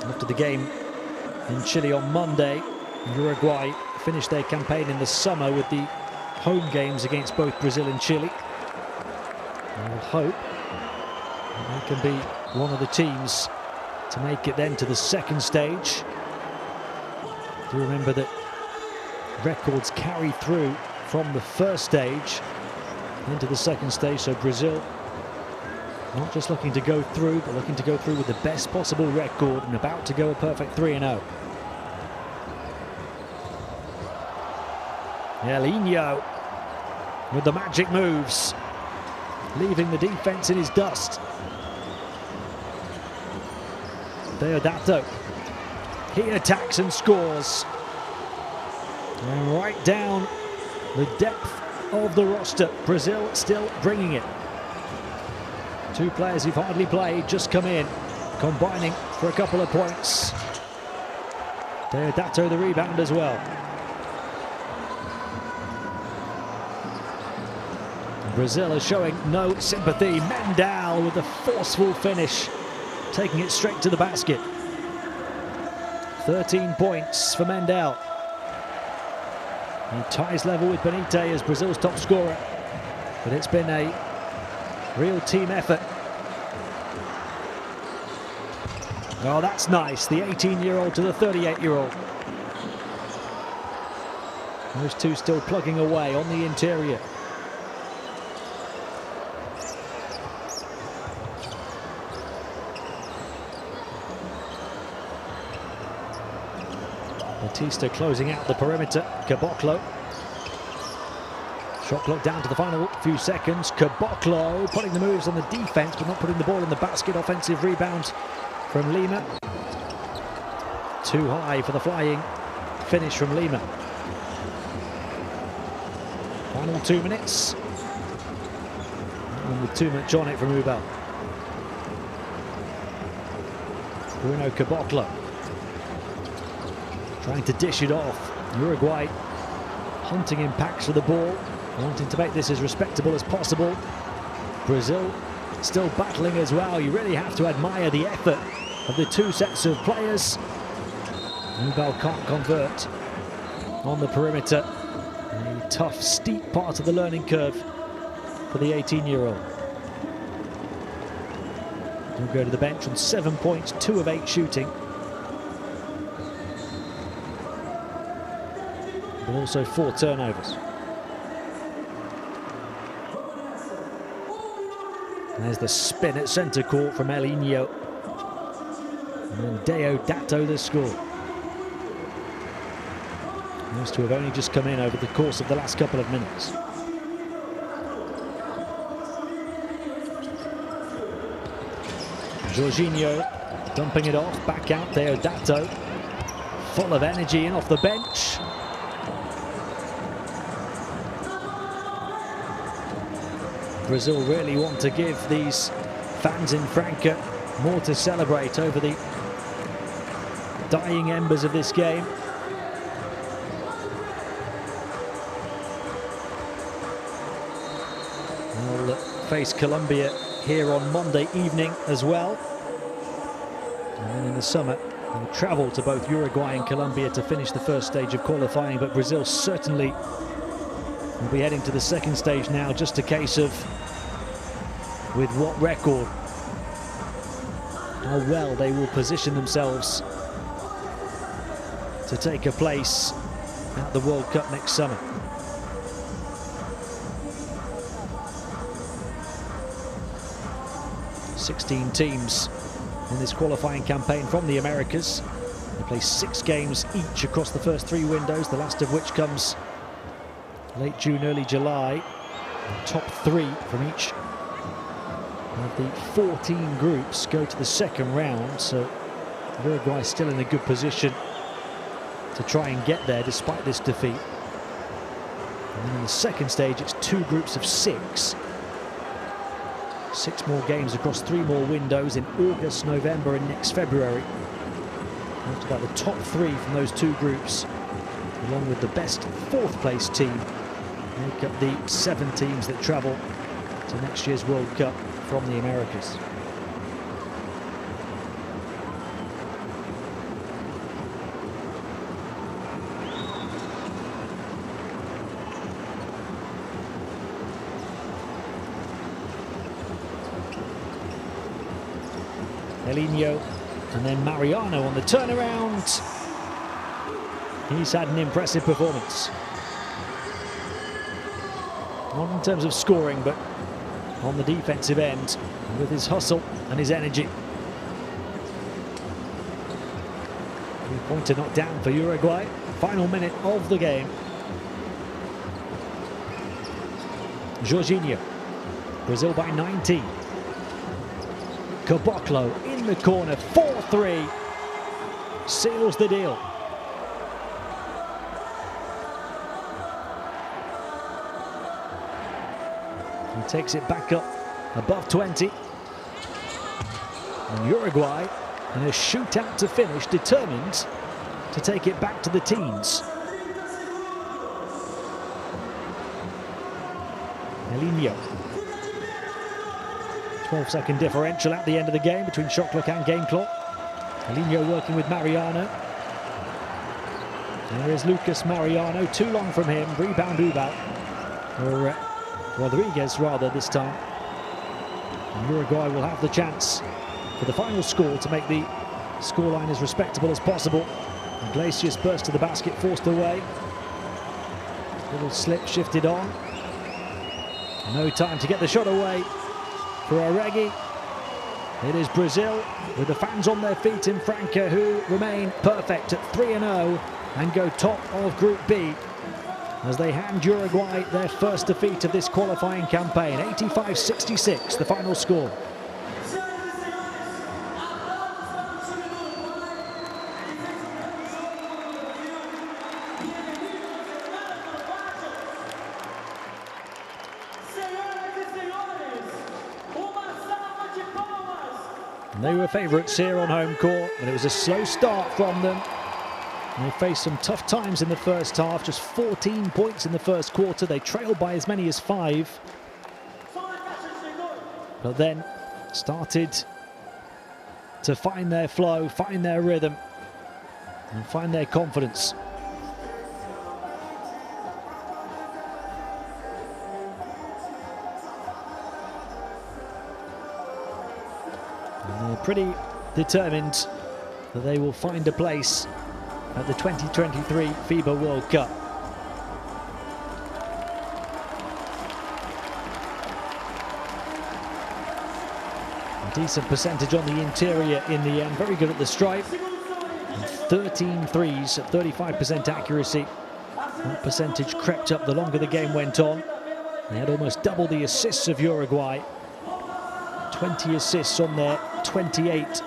After the game in Chile on Monday, Uruguay finished their campaign in the summer with the home games against both Brazil and Chile. And we'll hope that they can be one of the teams to make it then to the second stage. Do remember that records carry through from the first stage into the second stage, so Brazil not just looking to go through, but looking to go through with the best possible record and about to go a perfect 3-0. Elinho with the magic moves, leaving the defense in his dust. Deodato, he attacks and scores. And right down the depth of the roster, Brazil still bringing it. 2 players who've hardly played just come in, combining for a couple of points. Deodato the rebound as well. Brazil are showing no sympathy. Mendel with a forceful finish, taking it straight to the basket. 13 points for Mendel. He ties level with Benitez as Brazil's top scorer, but it's been a real team effort. Oh, that's nice. The 18-year-old to the 38-year-old. Those two still plugging away on the interior. Batista closing out the perimeter. Caboclo. Shot clock down to the final few seconds. Caboclo putting the moves on the defense, but not putting the ball in the basket. Offensive rebound from Lima. Too high for the flying finish from Lima. Final 2 minutes. And with too much on it from Ubel. Bruno Caboclo trying to dish it off. Uruguay hunting impacts for the ball, wanting to make this as respectable as possible. Brazil still battling as well. You really have to admire the effort of the two sets of players. Nubel can't convert on the perimeter. A tough, steep part of the learning curve for the 18-year-old. He'll go to the bench on 7 points, 2 of 8 shooting. But also 4 turnovers. There's the spin at centre court from Elinho. And then Deodato the score. Those two have only just come in over the course of the last couple of minutes. Jorginho dumping it off, back out Deodato. Full of energy in off the bench. Brazil really want to give these fans in Franca more to celebrate over the dying embers of this game. They'll face Colombia here on Monday evening as well. And then in the summer, they'll travel to both Uruguay and Colombia to finish the first stage of qualifying. But Brazil certainly will be heading to the second stage now, just a case of with what record, how well they will position themselves to take a place at the World Cup next summer. Sixteen teams in this qualifying campaign from the Americas. They play 6 games each across the first 3 windows, the last of which comes late June, early July. The top 3 from each of the 14 groups go to the second round, so Uruguay still in a good position to try and get there despite this defeat. And then in the second stage, it's 2 groups of 6. 6 more games across 3 more windows in August, November and next February. After that, the top 3 from those 2 groups, along with the best 4th place team, make up the 7 teams that travel to next year's World Cup from the Americas. Elinho and then Mariano on the turnaround. He's had an impressive performance. Not in terms of scoring, but on the defensive end with his hustle and his energy. 3-pointer knocked down for Uruguay. Final minute of the game. Jorginho. Brazil by 19. Caboclo in the corner, 4-3. Seals the deal. He takes it back up above 20. And Uruguay in a shootout to finish, determined to take it back to the teens. Elinho. 12-second differential at the end of the game between shot clock and game clock. Elinho working with Mariano. There is Lucas Mariano, too long from him. Rebound Ubal. Or Rodriguez rather this time. And Uruguay will have the chance for the final score to make the scoreline as respectable as possible. Iglesias burst to the basket, forced away. Little slip shifted on. No time to get the shot away for Oregi. It is Brazil with the fans on their feet in Franca, who remain perfect at 3-0 and go top of Group B as they hand Uruguay their first defeat of this qualifying campaign. 85-66 the final score. They were favourites here on home court, but it was a slow start from them. And they faced some tough times in the first half, just 14 points in the first quarter. They trailed by as many as 5. But then started to find their flow, find their rhythm, and find their confidence. And they're pretty determined that they will find a place at the 2023 FIBA World Cup. A decent percentage on the interior in the end, very good at the stripe. And 13 threes at 35% accuracy. That percentage crept up the longer the game went on. They had almost double the assists of Uruguay. 20 assists on their 28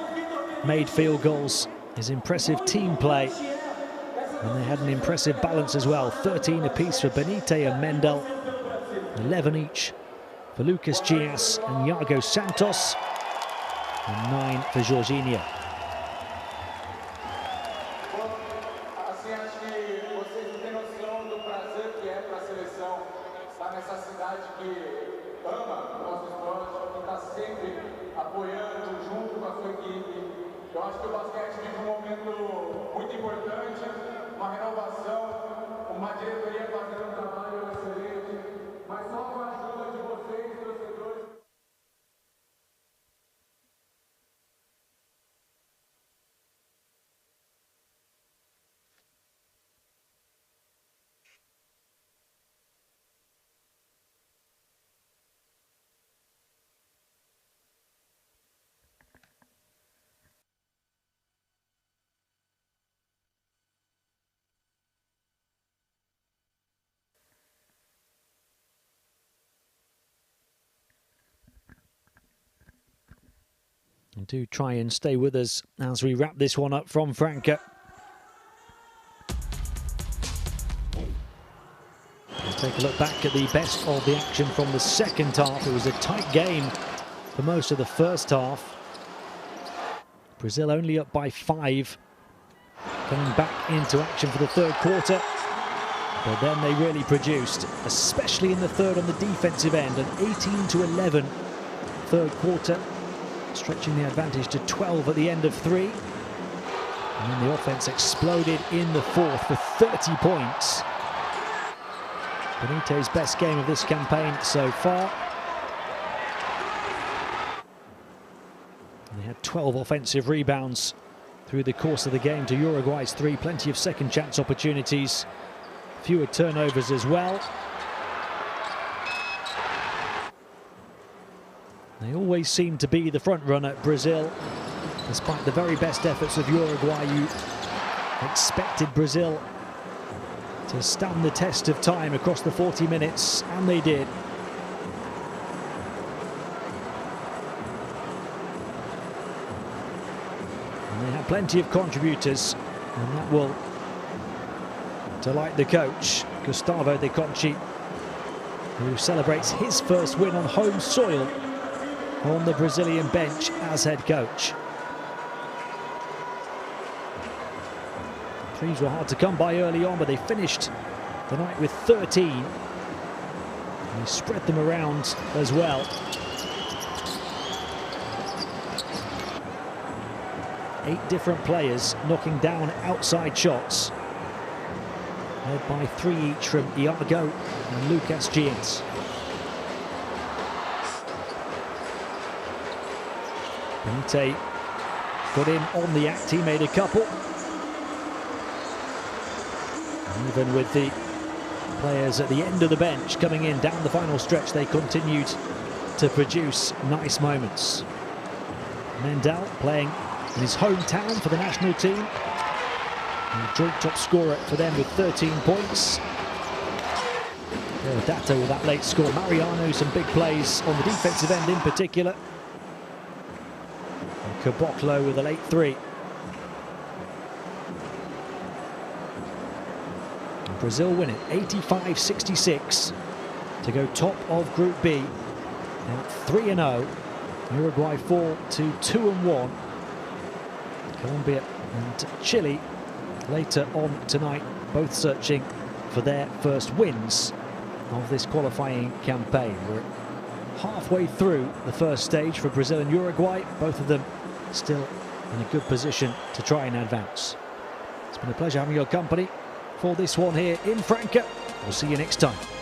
made field goals. Is impressive team play. And they had an impressive balance as well. 13 apiece for Benite and Mendel. 11 each for Lucas Dias and Iago Santos. And 9 for Jorginho. Eu acho que o basquete vive momento muito importante, uma renovação, uma diretoria fazendo um trabalho excelente, mas só com a ajuda de vocês, torcedores. And do try and stay with us as we wrap this one up from Franca. Let's take a look back at the best of the action from the second half. It was a tight game for most of the first half. Brazil only up by 5. Coming back into action for the third quarter. But then they really produced, especially in the third on the defensive end. An 18-11 third quarter. Stretching the advantage to 12 at the end of 3. And then the offense exploded in the fourth for 30 points. Benite's best game of this campaign so far. And they had 12 offensive rebounds through the course of the game to Uruguay's 3. Plenty of second chance opportunities. Fewer turnovers as well. They always seem to be the front runner, Brazil. Despite the very best efforts of Uruguay, you expected Brazil to stand the test of time across the 40 minutes, and they did. And they have plenty of contributors, and that will delight the coach, Gustavo De Conchi, who celebrates his first win on home soil on the Brazilian bench as head coach. Threes were hard to come by early on, but they finished the night with 13. And they spread them around as well. 8 different players knocking down outside shots, led by 3 each from Iago and Lucas Dias. Benite got in on the act, he made a couple. And even with the players at the end of the bench coming in down the final stretch, they continued to produce nice moments. Mendel playing in his hometown for the national team. And joint top scorer for them with 13 points. Dato with that late score. Mariano, some big plays on the defensive end in particular. Caboclo with a late 3. And Brazil win it 85-66 to go top of Group B. Now 3-0 Uruguay fall to 2-1. Colombia and Chile later on tonight, both searching for their first wins of this qualifying campaign. We're halfway through the first stage for Brazil and Uruguay, both of them still in a good position to try and advance. It's been a pleasure having your company for this one here in Franca. We'll see you next time.